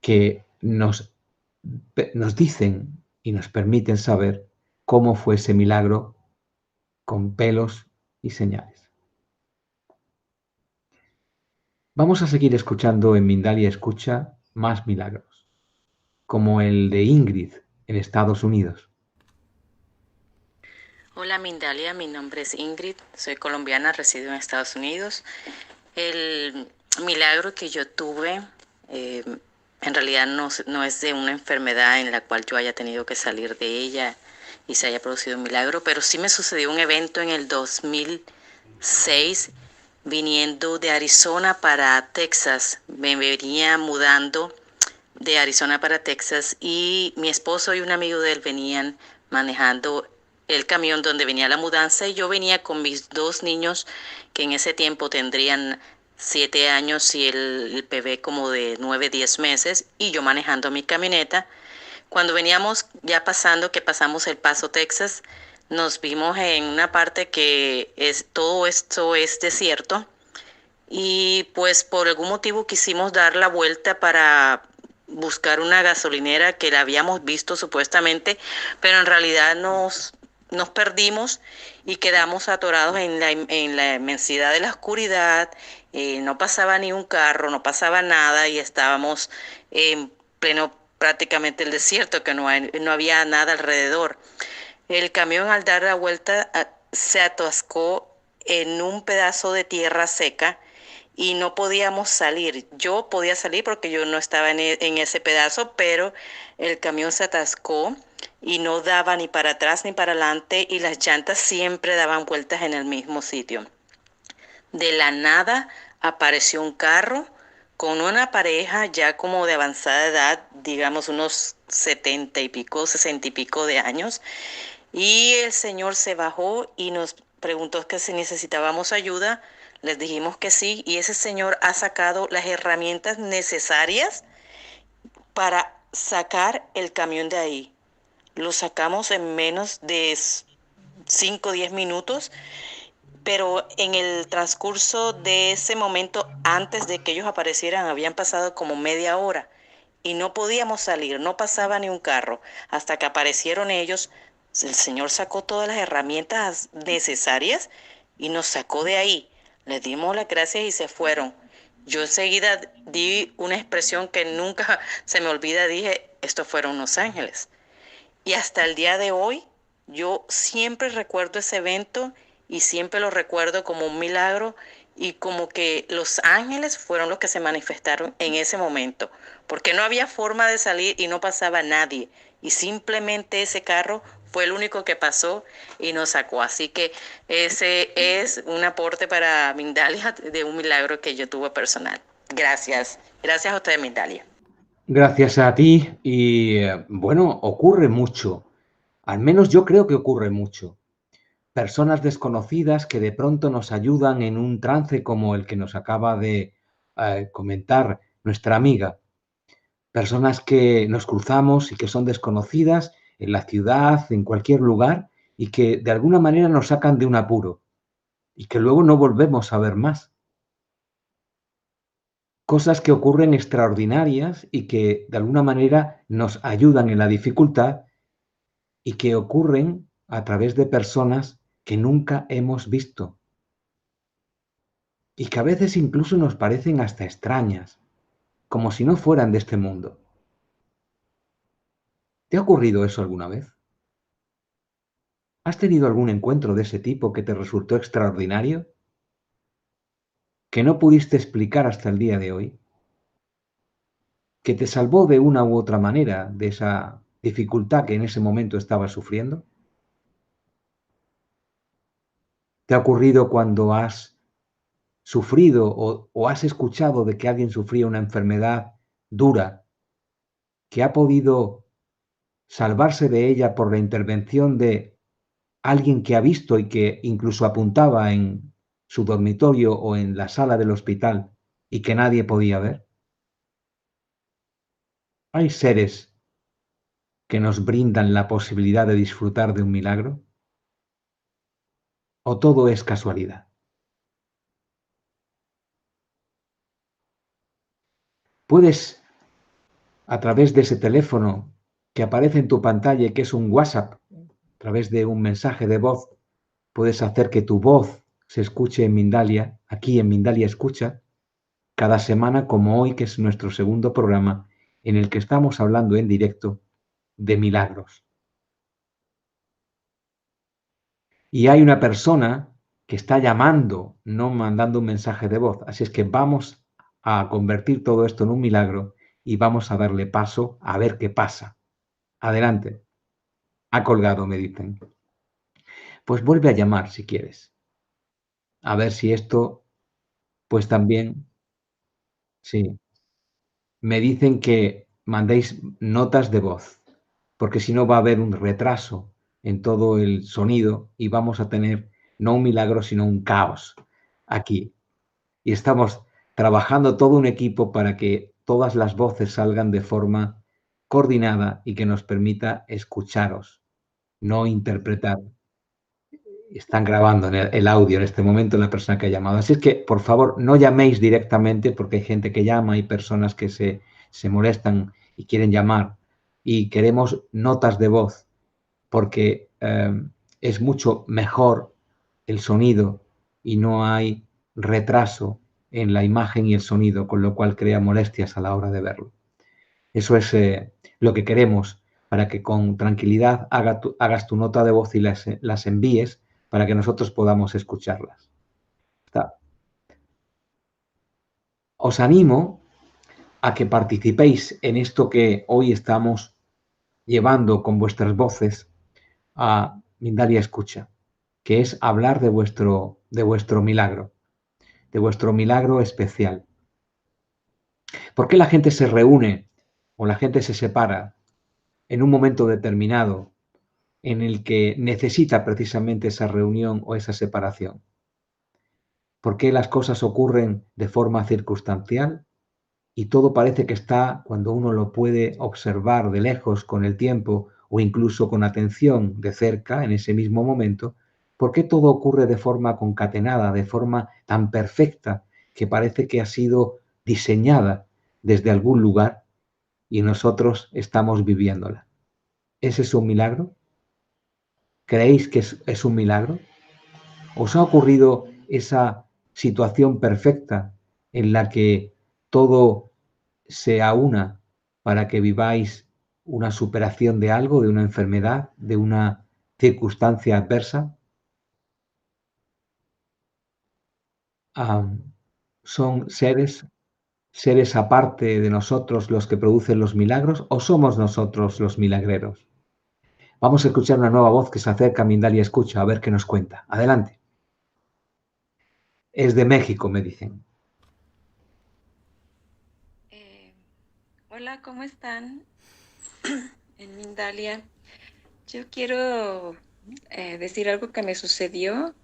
que nos dicen y nos permiten saber cómo fue ese milagro con pelos y señales. Vamos a seguir escuchando en Mindalia Escucha más milagros, como el de Ingrid en Estados Unidos. Hola Mindalia, mi nombre es Ingrid, soy colombiana, resido en Estados Unidos. El milagro que yo tuve en realidad no es de una enfermedad en la cual yo haya tenido que salir de ella y se haya producido un milagro, pero sí me sucedió un evento en el 2006 viniendo de Arizona para Texas. Me venía mudando de Arizona para Texas y mi esposo y un amigo de él venían manejando el camión donde venía la mudanza y yo venía con mis 2 niños que en ese tiempo tendrían 7 años y el bebé como de 9, 10 meses y yo manejando mi camioneta. Cuando veníamos ya pasamos el Paso, Texas, nos vimos en una parte que todo esto es desierto y pues por algún motivo quisimos dar la vuelta para buscar una gasolinera que la habíamos visto supuestamente, pero en realidad nos perdimos y quedamos atorados en la inmensidad de la oscuridad. No pasaba ni un carro, no pasaba nada y estábamos en pleno prácticamente el desierto, que no había nada alrededor. El camión al dar la vuelta se atascó en un pedazo de tierra seca y no podíamos salir. Yo podía salir porque yo no estaba en ese pedazo, pero el camión se atascó y no daba ni para atrás ni para adelante y las llantas siempre daban vueltas en el mismo sitio. De la nada apareció un carro con una pareja ya como de avanzada edad, digamos unos 70 y pico, 60 y pico de años, y el señor se bajó y nos preguntó que si necesitábamos ayuda. Les dijimos que sí y ese señor ha sacado las herramientas necesarias para sacar el camión de ahí. Lo sacamos en menos de 5 o 10 minutos, pero en el transcurso de ese momento, antes de que ellos aparecieran, habían pasado como media hora y no podíamos salir, no pasaba ni un carro. Hasta que aparecieron ellos, el señor sacó todas las herramientas necesarias y nos sacó de ahí. Les dimos las gracias y se fueron. Yo enseguida di una expresión que nunca se me olvida, dije, estos fueron Los Ángeles. Y hasta el día de hoy, yo siempre recuerdo ese evento y siempre lo recuerdo como un milagro y como que los ángeles fueron los que se manifestaron en ese momento, porque no había forma de salir y no pasaba nadie. Y simplemente ese carro fue el único que pasó y nos sacó. Así que ese es un aporte para Mindalia de un milagro que yo tuve personal. Gracias. Gracias a usted, Mindalia. Gracias a ti y bueno, ocurre mucho. Al menos yo creo que ocurre mucho. Personas desconocidas que de pronto nos ayudan en un trance como el que nos acaba de comentar nuestra amiga. Personas que nos cruzamos y que son desconocidas en la ciudad, en cualquier lugar, y que de alguna manera nos sacan de un apuro y que luego no volvemos a ver más. Cosas que ocurren extraordinarias y que de alguna manera nos ayudan en la dificultad y que ocurren a través de personas que nunca hemos visto y que a veces incluso nos parecen hasta extrañas, como si no fueran de este mundo. ¿Te ha ocurrido eso alguna vez? ¿Has tenido algún encuentro de ese tipo que te resultó extraordinario? ¿Que no pudiste explicar hasta el día de hoy? ¿Que te salvó de una u otra manera de esa dificultad que en ese momento estabas sufriendo? ¿Te ha ocurrido cuando has sufrido o has escuchado de que alguien sufría una enfermedad dura, que ha podido salvarse de ella por la intervención de alguien que ha visto y que incluso apuntaba en su dormitorio o en la sala del hospital y que nadie podía ver? ¿Hay seres que nos brindan la posibilidad de disfrutar de un milagro? ¿O todo es casualidad? Puedes, a través de ese teléfono que aparece en tu pantalla y que es un WhatsApp, a través de un mensaje de voz, puedes hacer que tu voz se escuche en Mindalia, aquí en Mindalia Escucha, cada semana como hoy, que es nuestro segundo programa, en el que estamos hablando en directo de milagros. Y hay una persona que está llamando, no mandando un mensaje de voz. Así es que vamos a convertir todo esto en un milagro y vamos a darle paso a ver qué pasa. Adelante. Ha colgado, me dicen. Pues vuelve a llamar si quieres. A ver si esto, pues también, sí. Me dicen que mandéis notas de voz, porque si no va a haber un retraso en todo el sonido y vamos a tener no un milagro, sino un caos aquí. Y estamos trabajando todo un equipo para que todas las voces salgan de forma coordinada y que nos permita escucharos, no interpretar. Están grabando el audio en este momento la persona que ha llamado. Así es que, por favor, no llaméis directamente porque hay gente que llama, hay personas que se molestan y quieren llamar. Y queremos notas de voz porque es mucho mejor el sonido y no hay retraso en la imagen y el sonido, con lo cual crea molestias a la hora de verlo. Eso es lo que queremos para que con tranquilidad hagas tu nota de voz y las envíes para que nosotros podamos escucharlas. ¿Está? Os animo a que participéis en esto que hoy estamos llevando con vuestras voces a Mindalia Escucha, que es hablar de vuestro milagro, de vuestro milagro especial. ¿Por qué la gente se reúne o la gente se separa en un momento determinado en el que necesita precisamente esa reunión o esa separación? ¿Por qué las cosas ocurren de forma circunstancial? Y todo parece que está, cuando uno lo puede observar de lejos con el tiempo o incluso con atención de cerca en ese mismo momento, ¿por qué todo ocurre de forma concatenada, de forma tan perfecta que parece que ha sido diseñada desde algún lugar y nosotros estamos viviéndola? ¿Ese es un milagro? ¿Creéis que es un milagro? ¿Os ha ocurrido esa situación perfecta en la que todo se aúna para que viváis una superación de algo, de una enfermedad, de una circunstancia adversa? ¿Son seres aparte de nosotros los que producen los milagros o somos nosotros los milagreros? Vamos a escuchar una nueva voz que se acerca a Mindalia Escucha, a ver qué nos cuenta. Adelante. Es de México, me dicen. Hola, ¿cómo están? En Mindalia. Yo quiero decir algo que me sucedió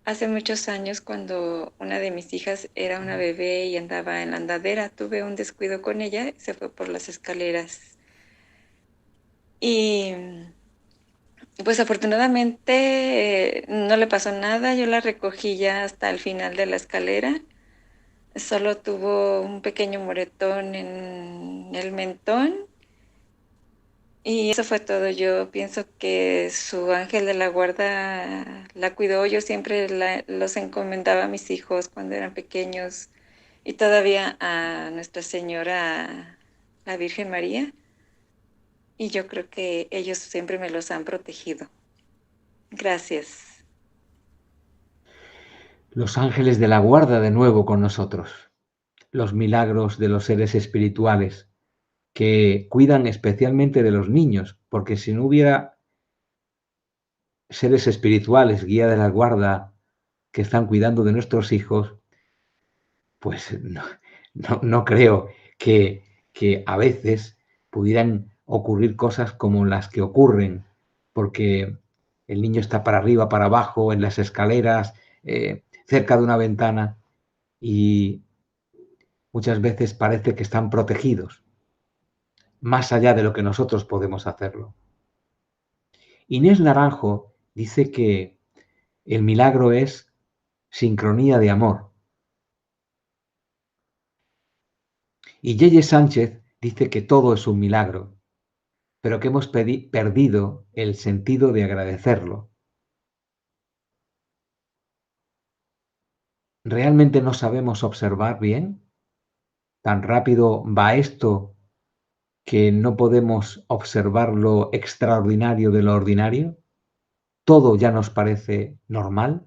hace muchos años cuando una de mis hijas era una bebé y andaba en la andadera. Tuve un descuido con ella, se fue por las escaleras. Y pues afortunadamente no le pasó nada, yo la recogí ya hasta el final de la escalera. Solo tuvo un pequeño moretón en el mentón. Y eso fue todo. Yo pienso que su ángel de la guarda la cuidó. Yo siempre los encomendaba a mis hijos cuando eran pequeños y todavía a Nuestra Señora, la Virgen María. Y yo creo que ellos siempre me los han protegido. Gracias. Los ángeles de la guarda de nuevo con nosotros. Los milagros de los seres espirituales que cuidan especialmente de los niños, porque si no hubiera seres espirituales, guía de la guarda, que están cuidando de nuestros hijos, pues no creo que a veces pudieran ocurrir cosas como las que ocurren, porque el niño está para arriba, para abajo, en las escaleras, cerca de una ventana, y muchas veces parece que están protegidos, más allá de lo que nosotros podemos hacerlo. Inés Naranjo dice que el milagro es sincronía de amor. Y Yeye Sánchez dice que todo es un milagro, pero que hemos perdido el sentido de agradecerlo. ¿Realmente no sabemos observar bien? ¿Tan rápido va esto que no podemos observar lo extraordinario de lo ordinario? ¿Todo ya nos parece normal?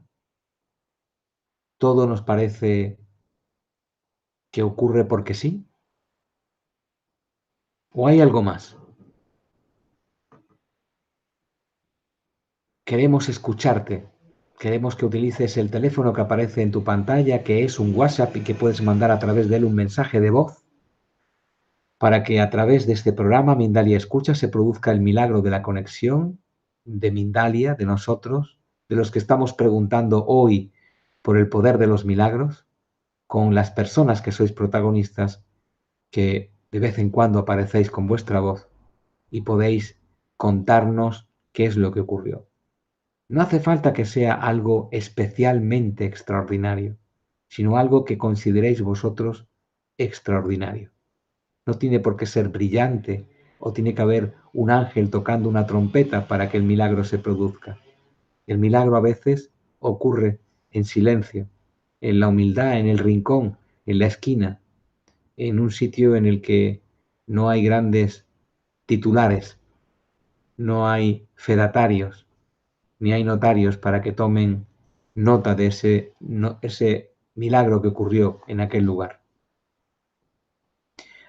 ¿Todo nos parece que ocurre porque sí? ¿O hay algo más? Queremos escucharte. Queremos que utilices el teléfono que aparece en tu pantalla, que es un WhatsApp y que puedes mandar a través de él un mensaje de voz, para que a través de este programa Mindalia Escucha se produzca el milagro de la conexión de Mindalia, de nosotros, de los que estamos preguntando hoy por el poder de los milagros, con las personas que sois protagonistas, que de vez en cuando aparecéis con vuestra voz y podéis contarnos qué es lo que ocurrió. No hace falta que sea algo especialmente extraordinario, sino algo que consideréis vosotros extraordinario. No tiene por qué ser brillante o tiene que haber un ángel tocando una trompeta para que el milagro se produzca. El milagro a veces ocurre en silencio, en la humildad, en el rincón, en la esquina, en un sitio en el que no hay grandes titulares, no hay fedatarios, ni hay notarios para que tomen nota de ese milagro que ocurrió en aquel lugar.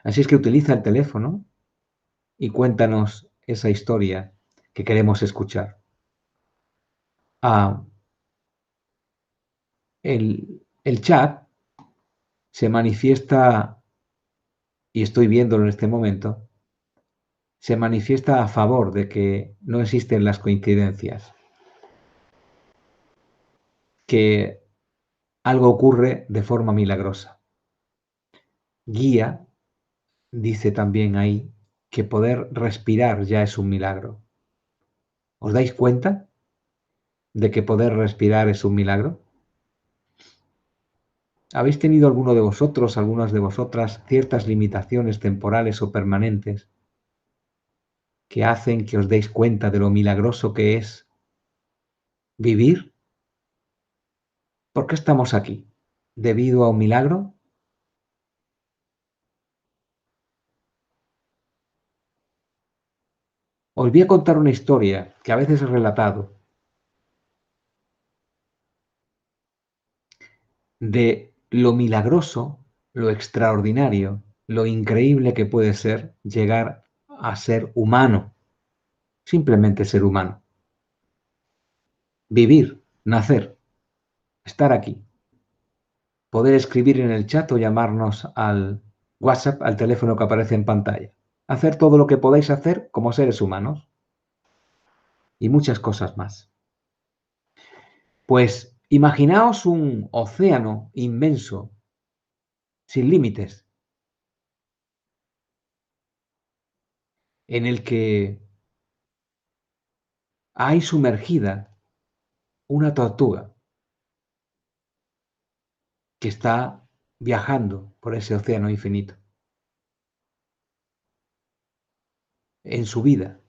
Así es que utiliza el teléfono y cuéntanos esa historia que queremos escuchar. El chat se manifiesta, y estoy viéndolo en este momento, se manifiesta a favor de que no existen las coincidencias, que algo ocurre de forma milagrosa. Guía dice también ahí que poder respirar ya es un milagro. ¿Os dais cuenta de que poder respirar es un milagro? ¿Habéis tenido alguno de vosotros, algunas de vosotras, ciertas limitaciones temporales o permanentes que hacen que os deis cuenta de lo milagroso que es vivir? ¿Por qué estamos aquí? ¿Debido a un milagro? Os voy a contar una historia que a veces he relatado de lo milagroso, lo extraordinario, lo increíble que puede ser llegar a ser humano, simplemente ser humano. Vivir, nacer, estar aquí, poder escribir en el chat o llamarnos al WhatsApp, al teléfono que aparece en pantalla. Hacer todo lo que podáis hacer como seres humanos y muchas cosas más. Pues imaginaos un océano inmenso, sin límites, en el que hay sumergida una tortuga que está viajando por ese océano infinito. En su vida,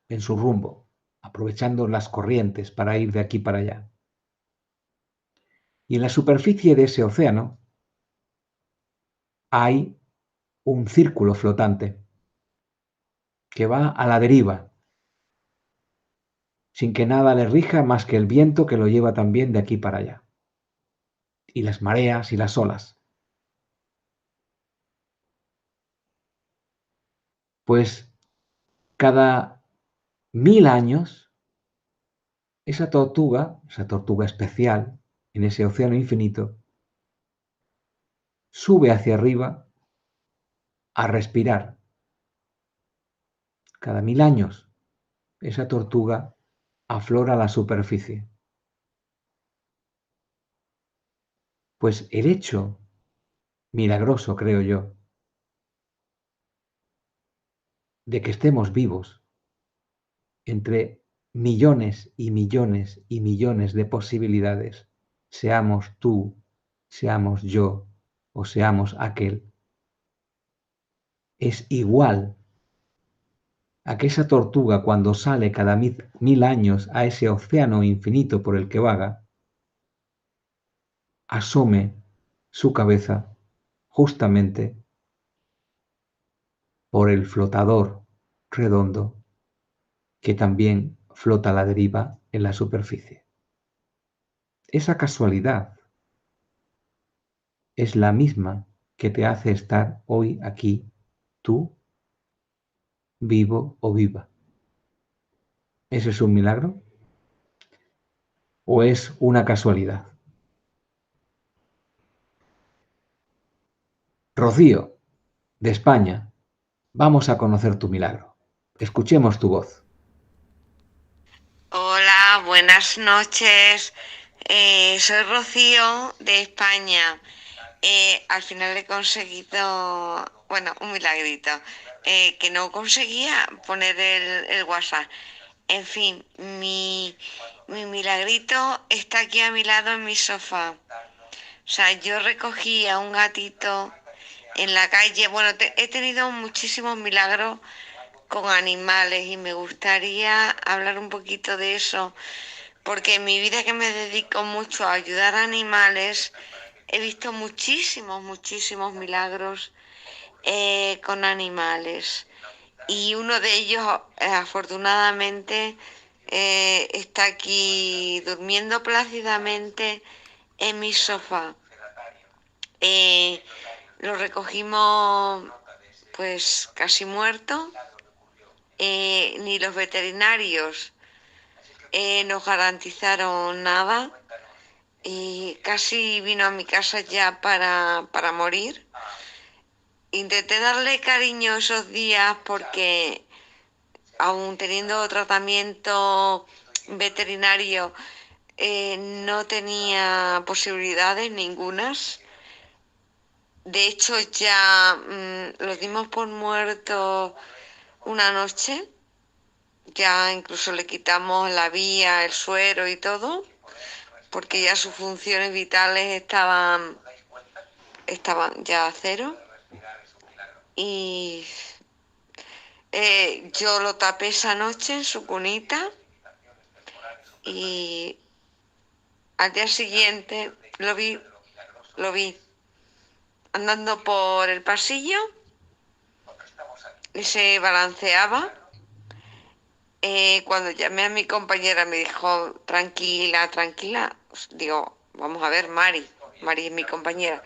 en su rumbo, aprovechando las corrientes para ir de aquí para allá. Y en la superficie de ese océano hay un círculo flotante que va a la deriva, sin que nada le rija más que el viento que lo lleva también de aquí para allá. Y las mareas y las olas. Pues cada 1000 años, esa tortuga especial, en ese océano infinito, sube hacia arriba a respirar. Cada 1000 años, esa tortuga aflora a la superficie. Pues el hecho milagroso, creo yo, de que estemos vivos entre millones y millones y millones de posibilidades, seamos tú, seamos yo o seamos aquel, es igual a que esa tortuga cuando sale cada 1000 años a ese océano infinito por el que vaga, asome su cabeza justamente por el flotador redondo que también flota a la deriva en la superficie. Esa casualidad es la misma que te hace estar hoy aquí, tú, vivo o viva. ¿Ese es un milagro? ¿O es una casualidad? Rocío, de España, vamos a conocer tu milagro. Escuchemos tu voz. Hola, buenas noches. Soy Rocío de España. Al final he conseguido, un milagrito, que no conseguía poner el WhatsApp. En fin, mi milagrito está aquí a mi lado en mi sofá. O sea, yo recogí a un gatito en la calle. He tenido muchísimos milagros con animales y me gustaría hablar un poquito de eso, porque en mi vida, que me dedico mucho a ayudar a animales, he visto muchísimos milagros con animales, y uno de ellos afortunadamente está aquí durmiendo plácidamente en mi sofá. Lo recogimos pues casi muerto. Ni los veterinarios nos garantizaron nada, y casi vino a mi casa ya para morir. Intenté darle cariño esos días porque, aún teniendo tratamiento veterinario, no tenía posibilidades ningunas. De hecho, ya lo dimos por muerto una noche. Ya incluso le quitamos la vía, el suero y todo, porque ya sus funciones vitales estaban ya a cero. Y yo lo tapé esa noche en su cunita y al día siguiente lo vi andando por el pasillo y se balanceaba. Cuando llamé a mi compañera me dijo, tranquila, tranquila. Digo, vamos a ver, Mari es mi compañera,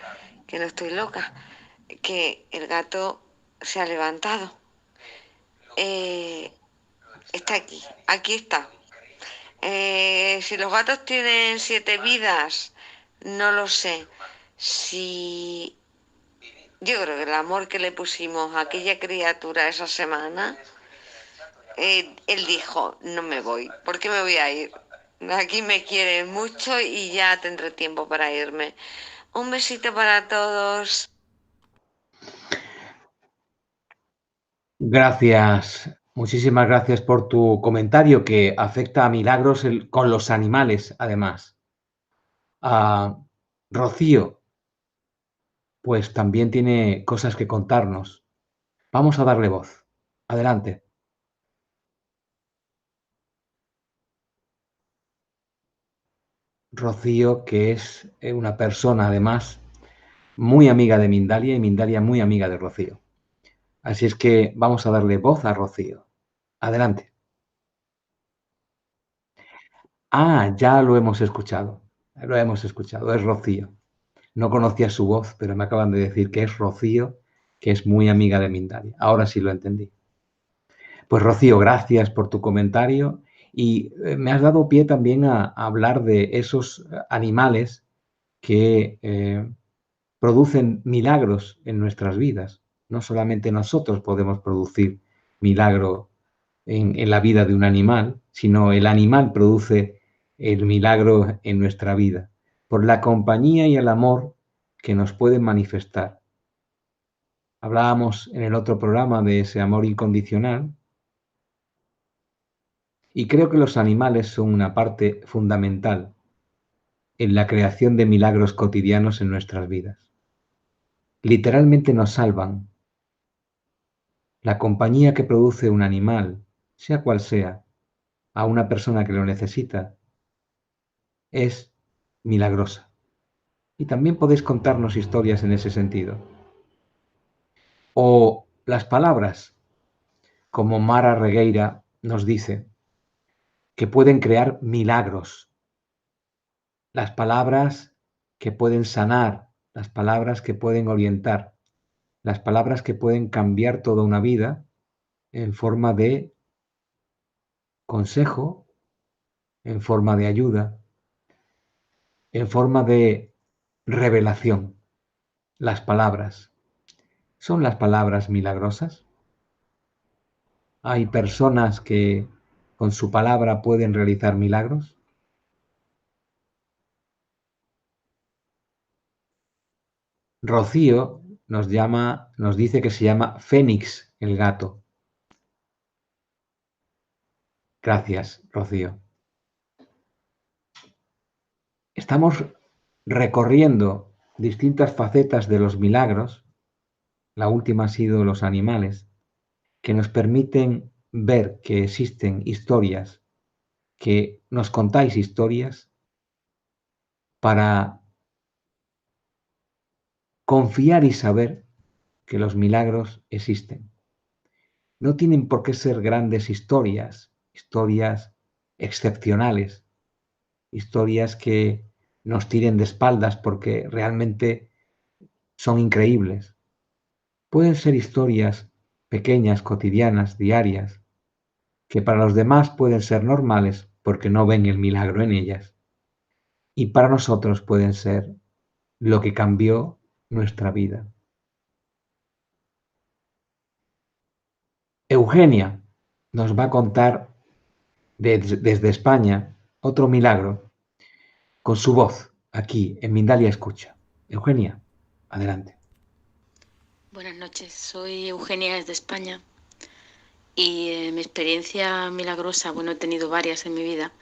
que no estoy loca, que el gato se ha levantado. Está aquí está. Si los gatos tienen 7 vidas, no lo sé. Yo creo que el amor que le pusimos a aquella criatura esa semana, él dijo, no me voy, ¿por qué me voy a ir? Aquí me quieren mucho y ya tendré tiempo para irme. Un besito para todos. Gracias, muchísimas gracias por tu comentario que afecta a milagros con los animales, además. Rocío, pues también tiene cosas que contarnos. Vamos a darle voz. Adelante. Rocío, que es una persona, además, muy amiga de Mindalia y Mindalia muy amiga de Rocío. Así es que vamos a darle voz a Rocío. Adelante. Ya lo hemos escuchado. Lo hemos escuchado. Es Rocío. No conocía su voz, pero me acaban de decir que es Rocío, que es muy amiga de Mindalia. Ahora sí lo entendí. Pues Rocío, gracias por tu comentario y me has dado pie también a hablar de esos animales que producen milagros en nuestras vidas. No solamente nosotros podemos producir milagro en la vida de un animal, sino el animal produce el milagro en nuestra vida, por la compañía y el amor que nos pueden manifestar. Hablábamos en el otro programa de ese amor incondicional y creo que los animales son una parte fundamental en la creación de milagros cotidianos en nuestras vidas. Literalmente nos salvan. La compañía que produce un animal, sea cual sea, a una persona que lo necesita, es milagrosa. Y también podéis contarnos historias en ese sentido. O las palabras, como Mara Regueira nos dice, que pueden crear milagros. Las palabras que pueden sanar, las palabras que pueden orientar, las palabras que pueden cambiar toda una vida en forma de consejo, en forma de ayuda, en forma de revelación. Las palabras. ¿Son las palabras milagrosas? ¿Hay personas que con su palabra pueden realizar milagros? Rocío nos dice que se llama Fénix el gato. Gracias, Rocío. Estamos recorriendo distintas facetas de los milagros, la última ha sido los animales, que nos permiten ver que existen historias, que nos contáis historias para confiar y saber que los milagros existen. No tienen por qué ser grandes historias, historias excepcionales, historias que nos tiren de espaldas porque realmente son increíbles. Pueden ser historias pequeñas, cotidianas, diarias, que para los demás pueden ser normales porque no ven el milagro en ellas. Y para nosotros pueden ser lo que cambió nuestra vida. Eugenia nos va a contar desde España otro milagro con su voz aquí en Mindalia Escucha. Eugenia, adelante. Buenas noches, soy Eugenia desde España y mi experiencia milagrosa, bueno, he tenido varias en mi vida,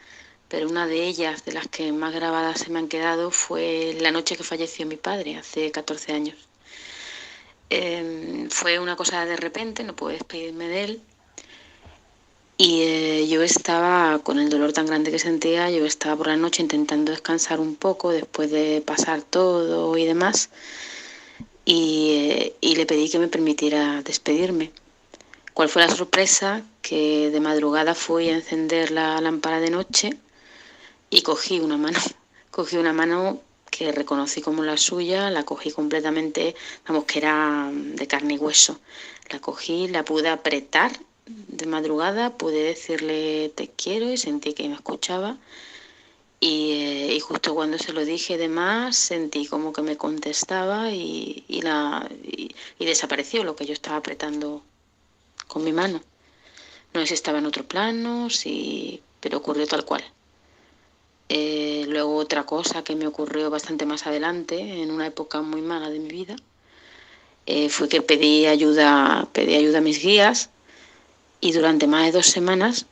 pero una de ellas, de las que más grabadas se me han quedado, fue la noche que falleció mi padre, hace 14 años. Fue una cosa de repente, no pude despedirme de él. Y yo estaba, con el dolor tan grande que sentía, yo estaba por la noche intentando descansar un poco después de pasar todo y demás. Y le pedí que me permitiera despedirme. ¿Cuál fue la sorpresa? Que de madrugada fui a encender la lámpara de noche y cogí una mano que reconocí como la suya, la cogí completamente, vamos, que era de carne y hueso. La cogí, la pude apretar de madrugada, pude decirle te quiero y sentí que me escuchaba. Y justo cuando se lo dije y demás, sentí como que me contestaba y desapareció lo que yo estaba apretando con mi mano. No sé si estaba en otro plano, pero ocurrió tal cual. Luego otra cosa que me ocurrió bastante más adelante, en una época muy mala de mi vida, fue que pedí ayuda a mis guías y durante más de 2 semanas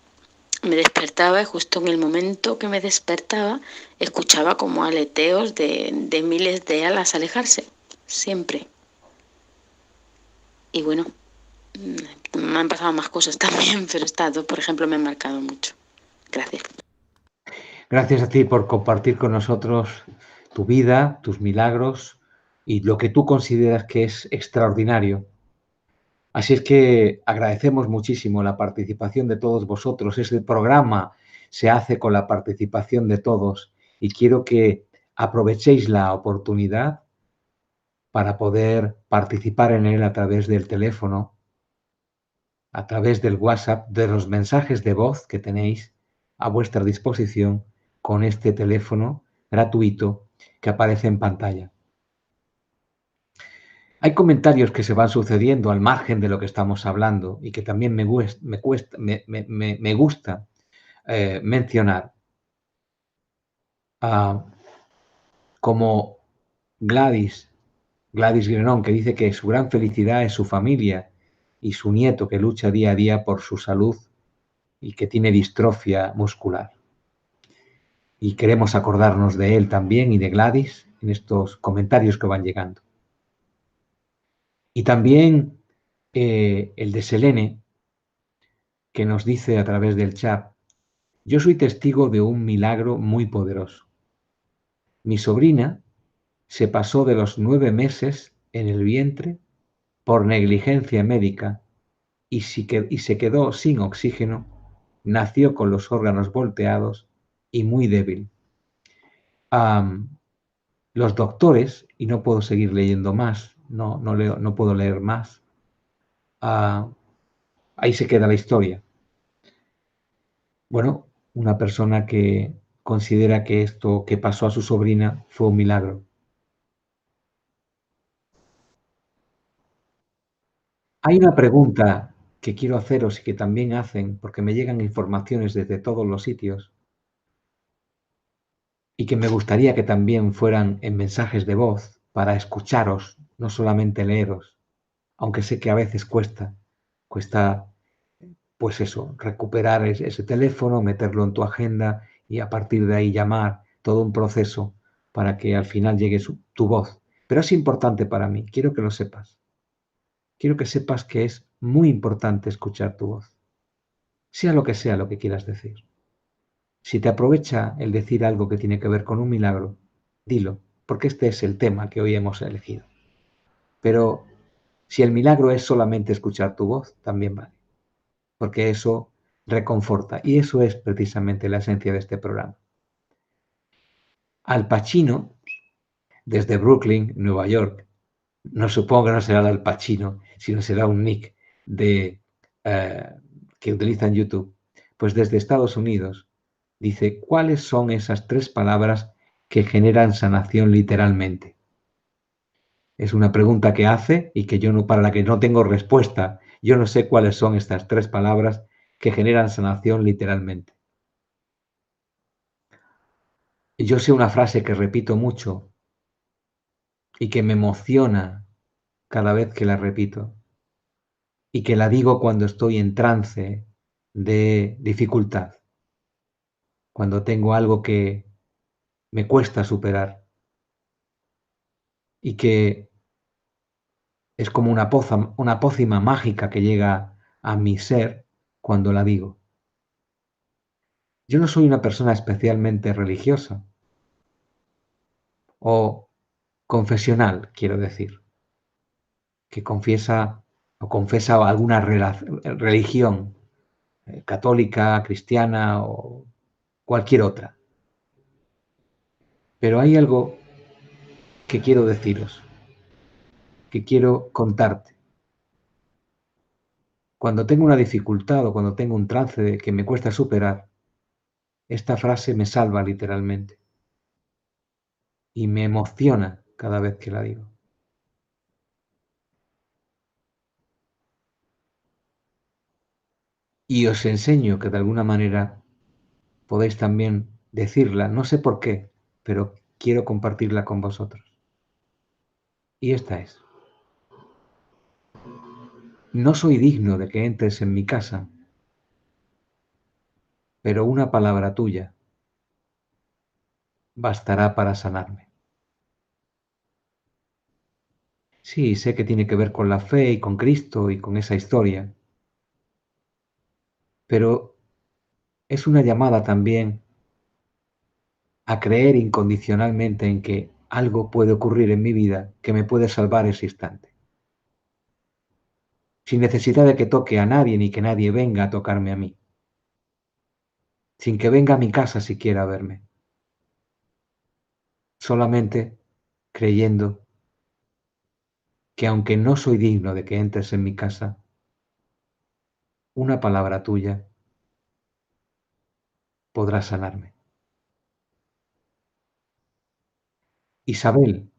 me despertaba y justo en el momento que me despertaba escuchaba como aleteos de miles de alas alejarse, siempre. Y bueno, me han pasado más cosas también, pero estas 2, por ejemplo, me han marcado mucho. Gracias. Gracias a ti por compartir con nosotros tu vida, tus milagros y lo que tú consideras que es extraordinario. Así es que agradecemos muchísimo la participación de todos vosotros. Este programa se hace con la participación de todos y quiero que aprovechéis la oportunidad para poder participar en él a través del teléfono, a través del WhatsApp, de los mensajes de voz que tenéis a vuestra disposición con este teléfono gratuito que aparece en pantalla. Hay comentarios que se van sucediendo al margen de lo que estamos hablando y que también me gusta mencionar. Como Gladys Grenón, que dice que su gran felicidad es su familia y su nieto que lucha día a día por su salud y que tiene distrofia muscular. Y queremos acordarnos de él también y de Gladys en estos comentarios que van llegando. Y también el de Selene, que nos dice a través del chat: yo soy testigo de un milagro muy poderoso. Mi sobrina se pasó de los 9 meses en el vientre por negligencia médica y se quedó sin oxígeno, nació con los órganos volteados y muy débil. Los doctores, y no puedo seguir leyendo más, no puedo leer más, ahí se queda la historia. Bueno, una persona que considera que esto que pasó a su sobrina fue un milagro. Hay una pregunta que quiero haceros y que también hacen, porque me llegan informaciones desde todos los sitios, y que me gustaría que también fueran en mensajes de voz para escucharos, no solamente leeros, aunque sé que a veces cuesta, pues eso, recuperar ese teléfono, meterlo en tu agenda y a partir de ahí llamar, todo un proceso para que al final llegue tu voz. Pero es importante para mí, quiero que lo sepas. Quiero que sepas que es muy importante escuchar tu voz, sea lo que quieras decir. Si te aprovecha el decir algo que tiene que ver con un milagro, dilo, porque este es el tema que hoy hemos elegido. Pero si el milagro es solamente escuchar tu voz, también vale, porque eso reconforta y eso es precisamente la esencia de este programa. Al Pacino, desde Brooklyn, Nueva York, no supongo que no será Al Pacino, sino será un nick que utiliza en YouTube, pues desde Estados Unidos dice: ¿cuáles son esas 3 palabras que generan sanación literalmente? Es una pregunta que hace y que para la que no tengo respuesta. Yo no sé cuáles son estas 3 palabras que generan sanación literalmente. yo sé una frase que repito mucho y que me emociona cada vez que la repito y que la digo cuando estoy en trance de dificultad, cuando tengo algo que me cuesta superar y que es como una pócima mágica que llega a mi ser cuando la digo. Yo no soy una persona especialmente religiosa o confesional, quiero decir, que confiesa o confesa alguna religión católica, cristiana o cualquier otra. Pero hay algo que quiero deciros, que quiero contarte. Cuando tengo una dificultad o cuando tengo un trance que me cuesta superar, esta frase me salva literalmente y me emociona cada vez que la digo. Y os enseño que de alguna manera podéis también decirla, no sé por qué, pero quiero compartirla con vosotros. Y esta es: no soy digno de que entres en mi casa, pero una palabra tuya bastará para sanarme. Sí, sé que tiene que ver con la fe y con Cristo y con esa historia, pero es una llamada también a creer incondicionalmente en que algo puede ocurrir en mi vida que me puede salvar ese instante. Sin necesidad de que toque a nadie ni que nadie venga a tocarme a mí. Sin que venga a mi casa siquiera a verme. Solamente creyendo que aunque no soy digno de que entres en mi casa, una palabra tuya podrá sanarme. Isabel,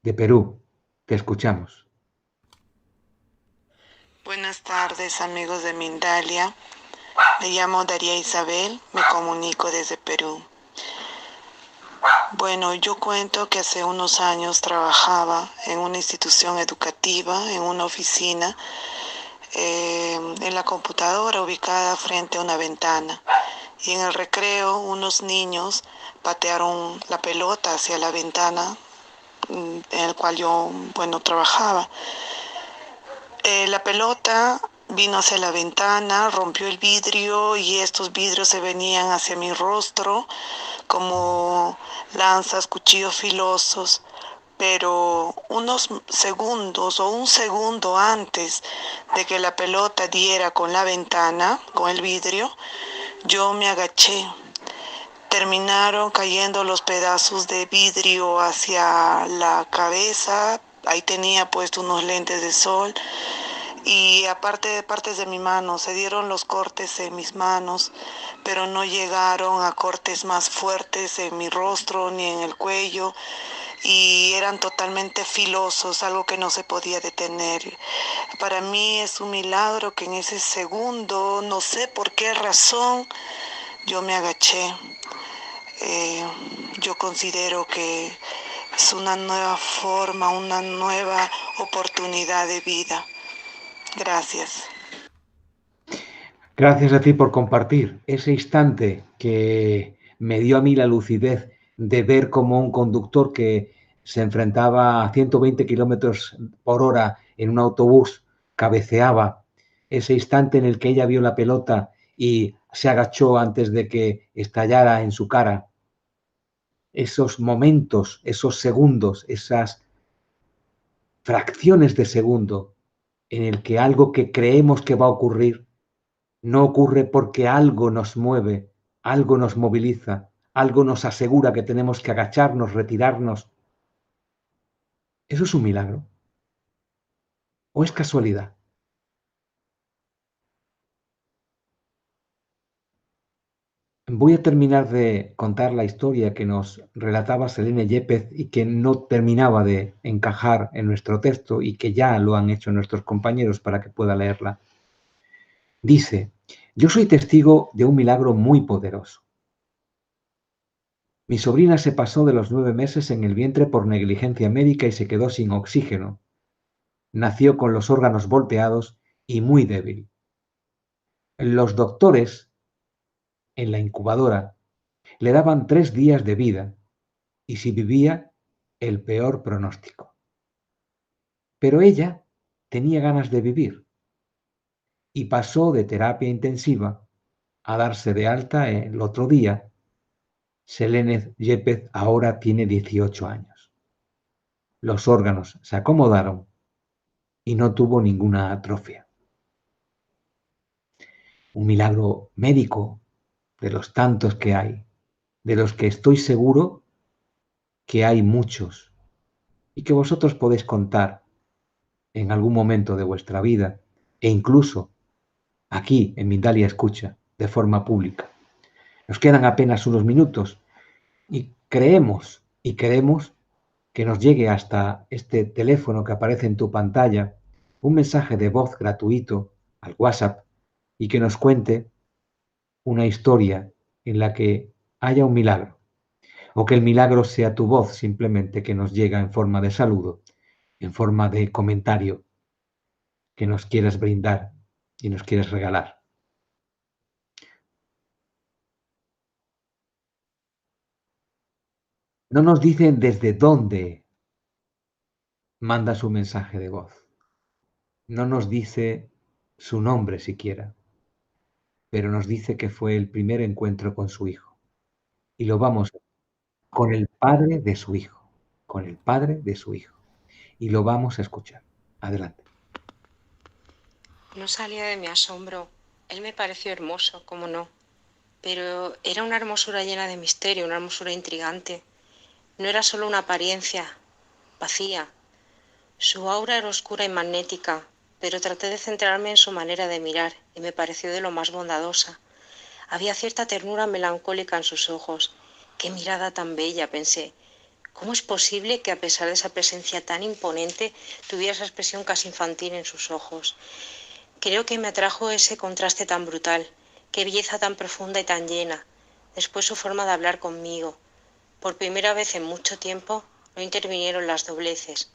de Perú, te escuchamos. Buenas tardes, amigos de Mindalia. Me llamo Daría Isabel, me comunico desde Perú. Bueno, yo cuento que hace unos años trabajaba en una institución educativa, en una oficina, en la computadora ubicada frente a una ventana. Y en el recreo unos niños patearon la pelota hacia la ventana en el cual yo, trabajaba. La pelota vino hacia la ventana, rompió el vidrio y estos vidrios se venían hacia mi rostro como lanzas, cuchillos filosos. Pero unos segundos o un segundo antes de que la pelota diera con la ventana, con el vidrio, yo me agaché. Terminaron cayendo los pedazos de vidrio hacia la cabeza. Ahí tenía puesto unos lentes de sol. Y aparte de partes de mi mano, se dieron los cortes en mis manos, pero no llegaron a cortes más fuertes en mi rostro ni en el cuello. Y eran totalmente filosos, algo que no se podía detener. Para mí es un milagro que en ese segundo, no sé por qué razón, yo me agaché. Yo considero que es una nueva forma, una nueva oportunidad de vida. Gracias. Gracias a ti por compartir ese instante que me dio a mí la lucidez de ver como un conductor que se enfrentaba a 120 kilómetros por hora en un autobús cabeceaba, ese instante en el que ella vio la pelota y se agachó antes de que estallara en su cara. Esos momentos, esos segundos, esas fracciones de segundo en el que algo que creemos que va a ocurrir no ocurre porque algo nos mueve, algo nos moviliza, algo nos asegura que tenemos que agacharnos, retirarnos. ¿Eso es un milagro? ¿O es casualidad? Voy a terminar de contar la historia que nos relataba Selene Yepes y que no terminaba de encajar en nuestro texto y que ya lo han hecho nuestros compañeros para que pueda leerla. Dice: yo soy testigo de un milagro muy poderoso. Mi sobrina se pasó de los 9 meses en el vientre por negligencia médica y se quedó sin oxígeno. Nació con los órganos volteados y muy débil. Los doctores en la incubadora le daban 3 días de vida y si vivía, el peor pronóstico. Pero ella tenía ganas de vivir y pasó de terapia intensiva a darse de alta el otro día. Selene Yepez ahora tiene 18 años. Los órganos se acomodaron y no tuvo ninguna atrofia. Un milagro médico de los tantos que hay, de los que estoy seguro que hay muchos y que vosotros podéis contar en algún momento de vuestra vida e incluso aquí en Mindalia Escucha de forma pública. Nos quedan apenas unos minutos y queremos que nos llegue hasta este teléfono que aparece en tu pantalla un mensaje de voz gratuito al WhatsApp y que nos cuente una historia en la que haya un milagro o que el milagro sea tu voz simplemente que nos llega en forma de saludo, en forma de comentario que nos quieras brindar y nos quieres regalar. No nos dicen desde dónde manda su mensaje de voz. No nos dice su nombre siquiera, pero nos dice que fue el primer encuentro con su hijo. Y lo vamos con el padre de su hijo, con el padre de su hijo. Y lo vamos a escuchar. Adelante. No salía de mi asombro. Él me pareció hermoso, cómo no. Pero era una hermosura llena de misterio, una hermosura intrigante. No era solo una apariencia, vacía. Su aura era oscura y magnética, pero traté de centrarme en su manera de mirar y me pareció de lo más bondadosa. Había cierta ternura melancólica en sus ojos. ¡Qué mirada tan bella!, pensé. ¿Cómo es posible que a pesar de esa presencia tan imponente tuviera esa expresión casi infantil en sus ojos? Creo que me atrajo ese contraste tan brutal, qué belleza tan profunda y tan llena. Después su forma de hablar conmigo. Por primera vez en mucho tiempo no intervinieron las dobleces.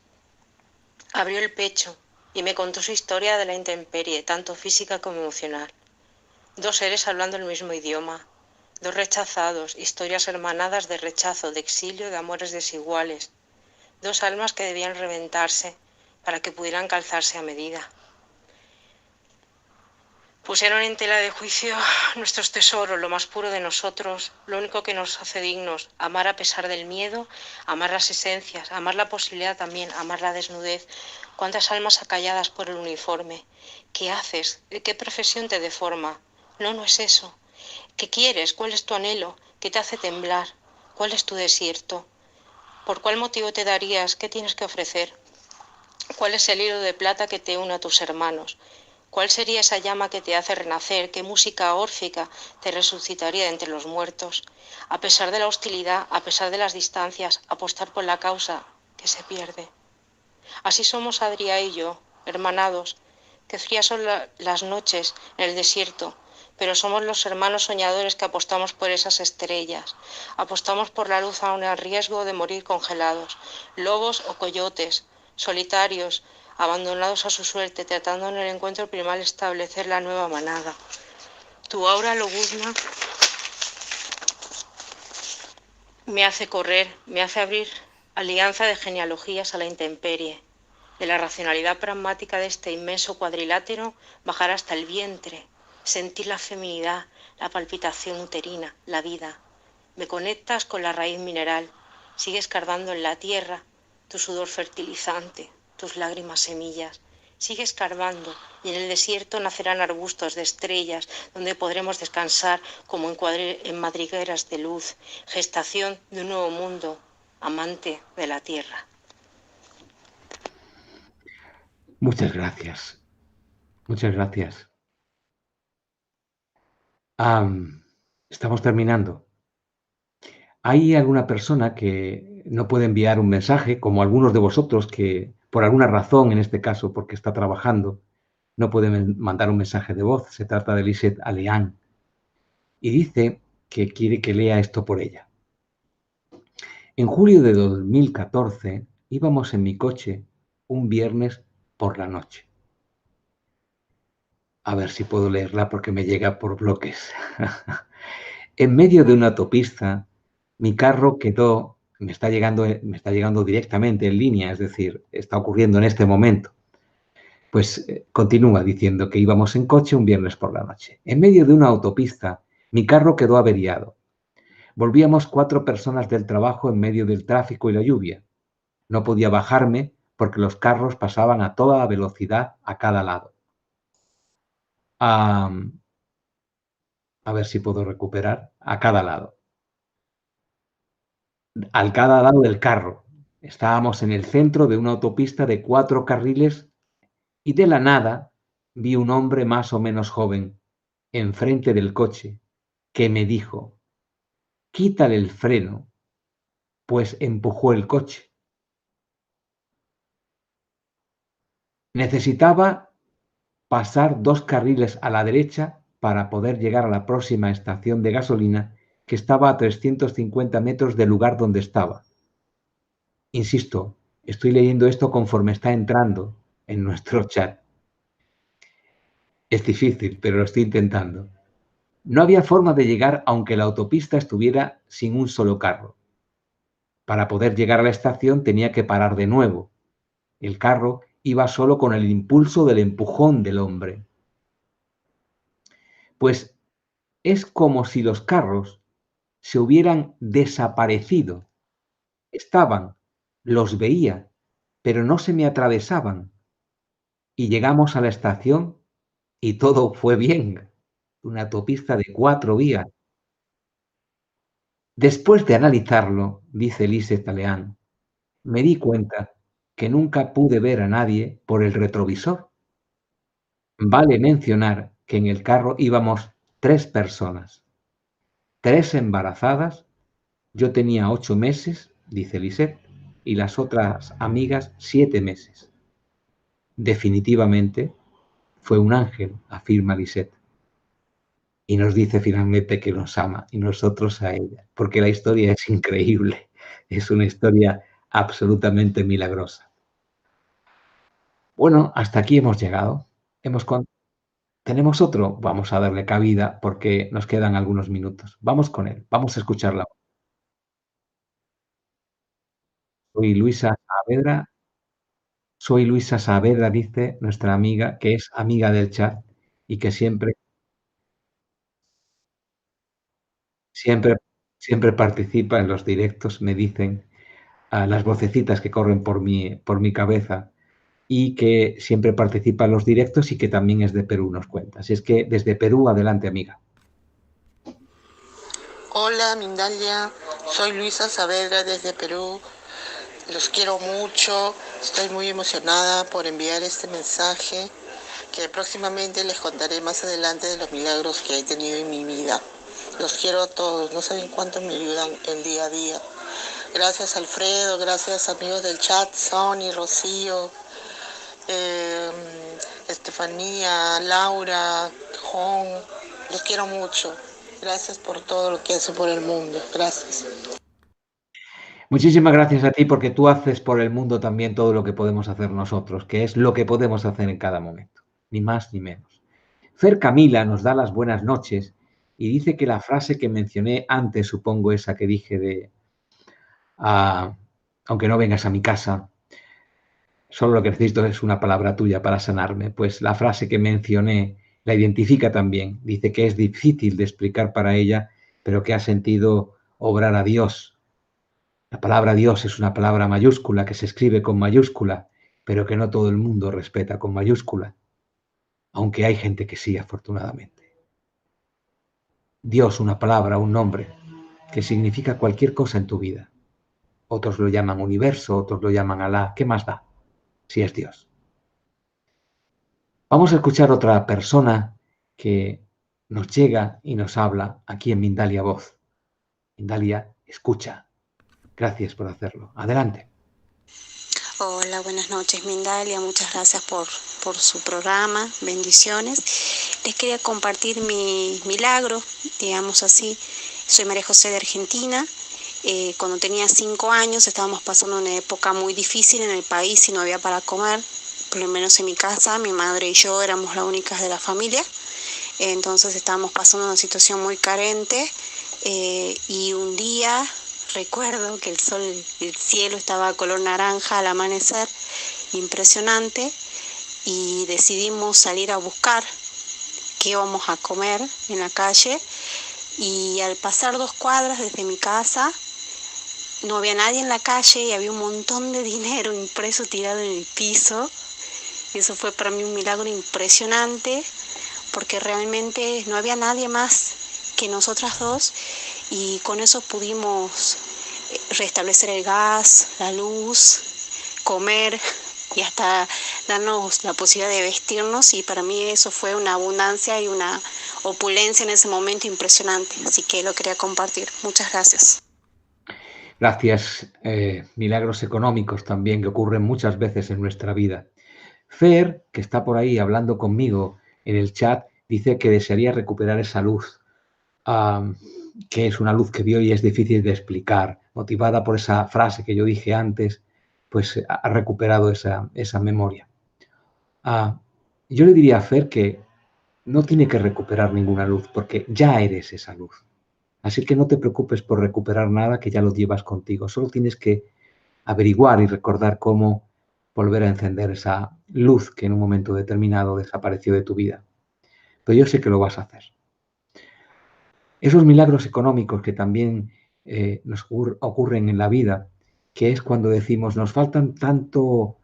Abrió el pecho y me contó su historia de la intemperie, tanto física como emocional. 2 seres hablando el mismo idioma, 2 rechazados, historias hermanadas de rechazo, de exilio, de amores desiguales, 2 almas que debían reventarse para que pudieran calzarse a medida. Pusieron en tela de juicio nuestros tesoros, lo más puro de nosotros, lo único que nos hace dignos, amar a pesar del miedo, amar las esencias, amar la posibilidad también, amar la desnudez. ¿Cuántas almas acalladas por el uniforme? ¿Qué haces? ¿Qué profesión te deforma? No, no es eso. ¿Qué quieres? ¿Cuál es tu anhelo? ¿Qué te hace temblar? ¿Cuál es tu desierto? ¿Por cuál motivo te darías? ¿Qué tienes que ofrecer? ¿Cuál es el hilo de plata que te une a tus hermanos? ¿Cuál sería esa llama que te hace renacer? ¿Qué música órfica te resucitaría de entre los muertos? A pesar de la hostilidad, a pesar de las distancias, apostar por la causa que se pierde. Así somos Adrià y yo, hermanados, que frías son las noches en el desierto, pero somos los hermanos soñadores que apostamos por esas estrellas. Apostamos por la luz aun al riesgo de morir congelados, lobos o coyotes, solitarios, abandonados a su suerte, tratando en el encuentro primal establecer la nueva manada. Tu aura lobuzna me hace correr, me hace abrir alianza de genealogías a la intemperie. De la racionalidad pragmática de este inmenso cuadrilátero bajar hasta el vientre, sentir la feminidad, la palpitación uterina, la vida. Me conectas con la raíz mineral, sigues carbando en la tierra tu sudor fertilizante, tus lágrimas semillas. Sigue escarbando y en el desierto nacerán arbustos de estrellas donde podremos descansar como en madrigueras de luz, gestación de un nuevo mundo, amante de la tierra. Muchas gracias. Muchas gracias. Estamos terminando. ¿Hay alguna persona que no puede enviar un mensaje, como algunos de vosotros que por alguna razón, en este caso porque está trabajando, no puede mandar un mensaje de voz? Se trata de Lisette Aleán. Y dice que quiere que lea esto por ella. En julio de 2014 íbamos en mi coche un viernes por la noche. A ver si puedo leerla porque me llega por bloques. En medio de una autopista, mi carro quedó, me está llegando directamente en línea, es decir, está ocurriendo en este momento. Pues continúa diciendo que íbamos en coche un viernes por la noche. En medio de una autopista, mi carro quedó averiado. Volvíamos 4 personas del trabajo en medio del tráfico y la lluvia. No podía bajarme porque los carros pasaban a toda velocidad a cada lado. A ver si puedo recuperar. A cada lado. Al cada lado del carro. Estábamos en el centro de una autopista de 4 carriles y de la nada vi un hombre más o menos joven enfrente del coche que me dijo: quítale el freno, pues empujó el coche. Necesitaba pasar 2 carriles a la derecha para poder llegar a la próxima estación de gasolina, que estaba a 350 metros del lugar donde estaba. Insisto, estoy leyendo esto conforme está entrando en nuestro chat. Es difícil, pero lo estoy intentando. No había forma de llegar aunque la autopista estuviera sin un solo carro. Para poder llegar a la estación tenía que parar de nuevo. El carro iba solo con el impulso del empujón del hombre. Pues es como si los carros se hubieran desaparecido. Estaban, los veía, pero no se me atravesaban. Y llegamos a la estación y todo fue bien. Una autopista de 4 vías. Después de analizarlo, dice Lise Taleán, me di cuenta que nunca pude ver a nadie por el retrovisor. Vale mencionar que en el carro íbamos 3 personas, 3 embarazadas, yo tenía 8 meses, dice Lisette, y las otras amigas 7 meses. Definitivamente fue un ángel, afirma Lisette. Y nos dice finalmente que nos ama, y nosotros a ella, porque la historia es increíble, es una historia absolutamente milagrosa. Bueno, hasta aquí hemos llegado. ¿Tenemos otro? Vamos a darle cabida porque nos quedan algunos minutos. Vamos con él, vamos a escucharla. Soy Luisa Saavedra, dice nuestra amiga, que es amiga del chat y que siempre participa en los directos, me dicen las vocecitas que corren por mi cabeza, y que siempre participa en los directos y que también es de Perú, nos cuenta. Así es que desde Perú, adelante, amiga. Hola, Mindalia, soy Luisa Saavedra desde Perú. Los quiero mucho, estoy muy emocionada por enviar este mensaje, que próximamente les contaré más adelante de los milagros que he tenido en mi vida. Los quiero a todos, no saben cuánto me ayudan el día a día. Gracias Alfredo, gracias amigos del chat, Sony, Rocío, Estefanía, Laura, Jon, los quiero mucho. Gracias por todo lo que hacen por el mundo. Gracias. Muchísimas gracias a ti, porque tú haces por el mundo también todo lo que podemos hacer nosotros, que es lo que podemos hacer en cada momento, ni más ni menos. Fer Camila nos da las buenas noches y dice que la frase que mencioné antes, supongo esa que dije de aunque no vengas a mi casa, solo lo que necesito es una palabra tuya para sanarme. Pues la frase que mencioné la identifica también. Dice que es difícil de explicar para ella, pero que ha sentido obrar a Dios. La palabra Dios es una palabra mayúscula que se escribe con mayúscula, pero que no todo el mundo respeta con mayúscula, aunque hay gente que sí, afortunadamente. Dios, una palabra, un nombre, que significa cualquier cosa en tu vida. Otros lo llaman universo, otros lo llaman Alá. ¿Qué más da si es Dios? Vamos a escuchar otra persona que nos llega y nos habla aquí en Mindalia Voz. Mindalia, escucha. Gracias por hacerlo. Adelante. Hola, buenas noches, Mindalia. Muchas gracias por su programa. Bendiciones. Les quería compartir mi milagro, digamos así. Soy María José de Argentina Cuando tenía 5 años estábamos pasando una época muy difícil en el país y no había para comer, por lo menos en mi casa. Mi madre y yo éramos las únicas de la familia, entonces estábamos pasando una situación muy carente, y un día recuerdo que el cielo estaba color naranja al amanecer, impresionante, y decidimos salir a buscar qué íbamos a comer en la calle. Y al pasar 2 cuadras desde mi casa, no había nadie en la calle y había un montón de dinero impreso tirado en el piso. Y eso fue para mí un milagro impresionante, porque realmente no había nadie más que nosotras dos, y con eso pudimos restablecer el gas, la luz, comer y hasta darnos la posibilidad de vestirnos, y para mí eso fue una abundancia y una opulencia en ese momento impresionante, así que lo quería compartir. Muchas gracias. Gracias. Milagros económicos también que ocurren muchas veces en nuestra vida. Fer, que está por ahí hablando conmigo en el chat, dice que desearía recuperar esa luz, que es una luz que vio y es difícil de explicar. Motivada por esa frase que yo dije antes, pues ha recuperado esa memoria. Yo le diría a Fer que no tiene que recuperar ninguna luz, porque ya eres esa luz. Así que no te preocupes por recuperar nada, que ya lo llevas contigo. Solo tienes que averiguar y recordar cómo volver a encender esa luz que en un momento determinado desapareció de tu vida. Pero yo sé que lo vas a hacer. Esos milagros económicos que también nos ocurren en la vida, que es cuando decimos nos faltan tanto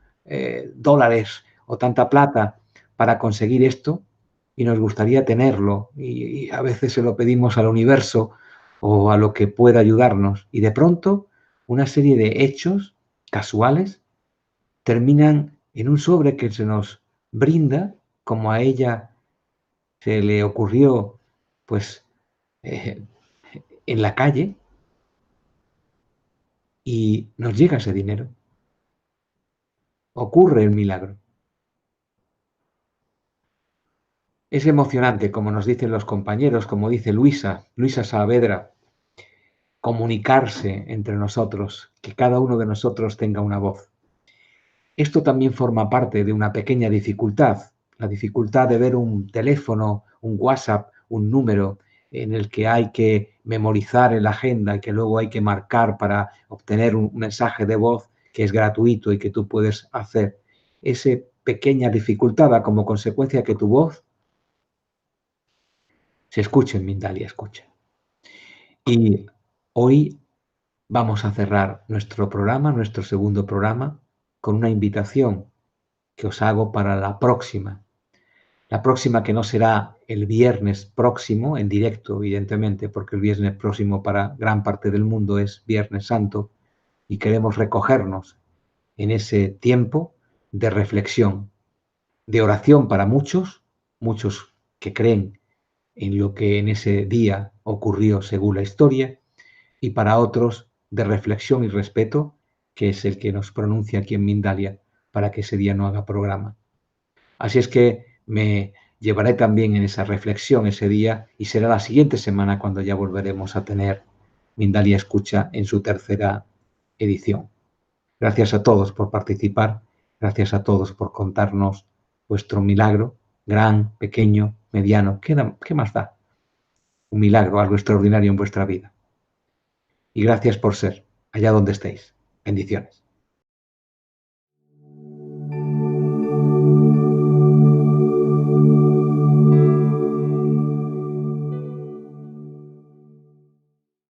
dólares o tanta plata para conseguir esto y nos gustaría tenerlo, y a veces se lo pedimos al universo o a lo que pueda ayudarnos, y de pronto una serie de hechos casuales terminan en un sobre que se nos brinda, como a ella se le ocurrió, pues, en la calle, y nos llega ese dinero. Ocurre el milagro. Es emocionante, como nos dicen los compañeros, como dice Luisa Saavedra, comunicarse entre nosotros, que cada uno de nosotros tenga una voz. Esto también forma parte de una pequeña dificultad, la dificultad de ver un teléfono, un WhatsApp, un número en el que hay que memorizar en la agenda y que luego hay que marcar para obtener un mensaje de voz que es gratuito y que tú puedes hacer. Esa pequeña dificultad como consecuencia que tu voz se escuche en Mindalia, escucha. Y hoy vamos a cerrar nuestro programa, nuestro segundo programa, con una invitación que os hago para la próxima. La próxima, que no será el viernes próximo, en directo, evidentemente, porque el viernes próximo para gran parte del mundo es Viernes Santo, y queremos recogernos en ese tiempo de reflexión, de oración para muchos que creen en lo que en ese día ocurrió según la historia, y para otros de reflexión y respeto, que es el que nos pronuncia aquí en Mindalia para que ese día no haga programa. Así es que me llevaré también en esa reflexión ese día, y será la siguiente semana cuando ya volveremos a tener Mindalia Escucha en su tercera edición. Gracias a todos por participar, gracias a todos por contarnos vuestro milagro, gran, pequeño, mediano, ¿qué más da? Un milagro, algo extraordinario en vuestra vida. Y gracias por ser, allá donde estéis. Bendiciones.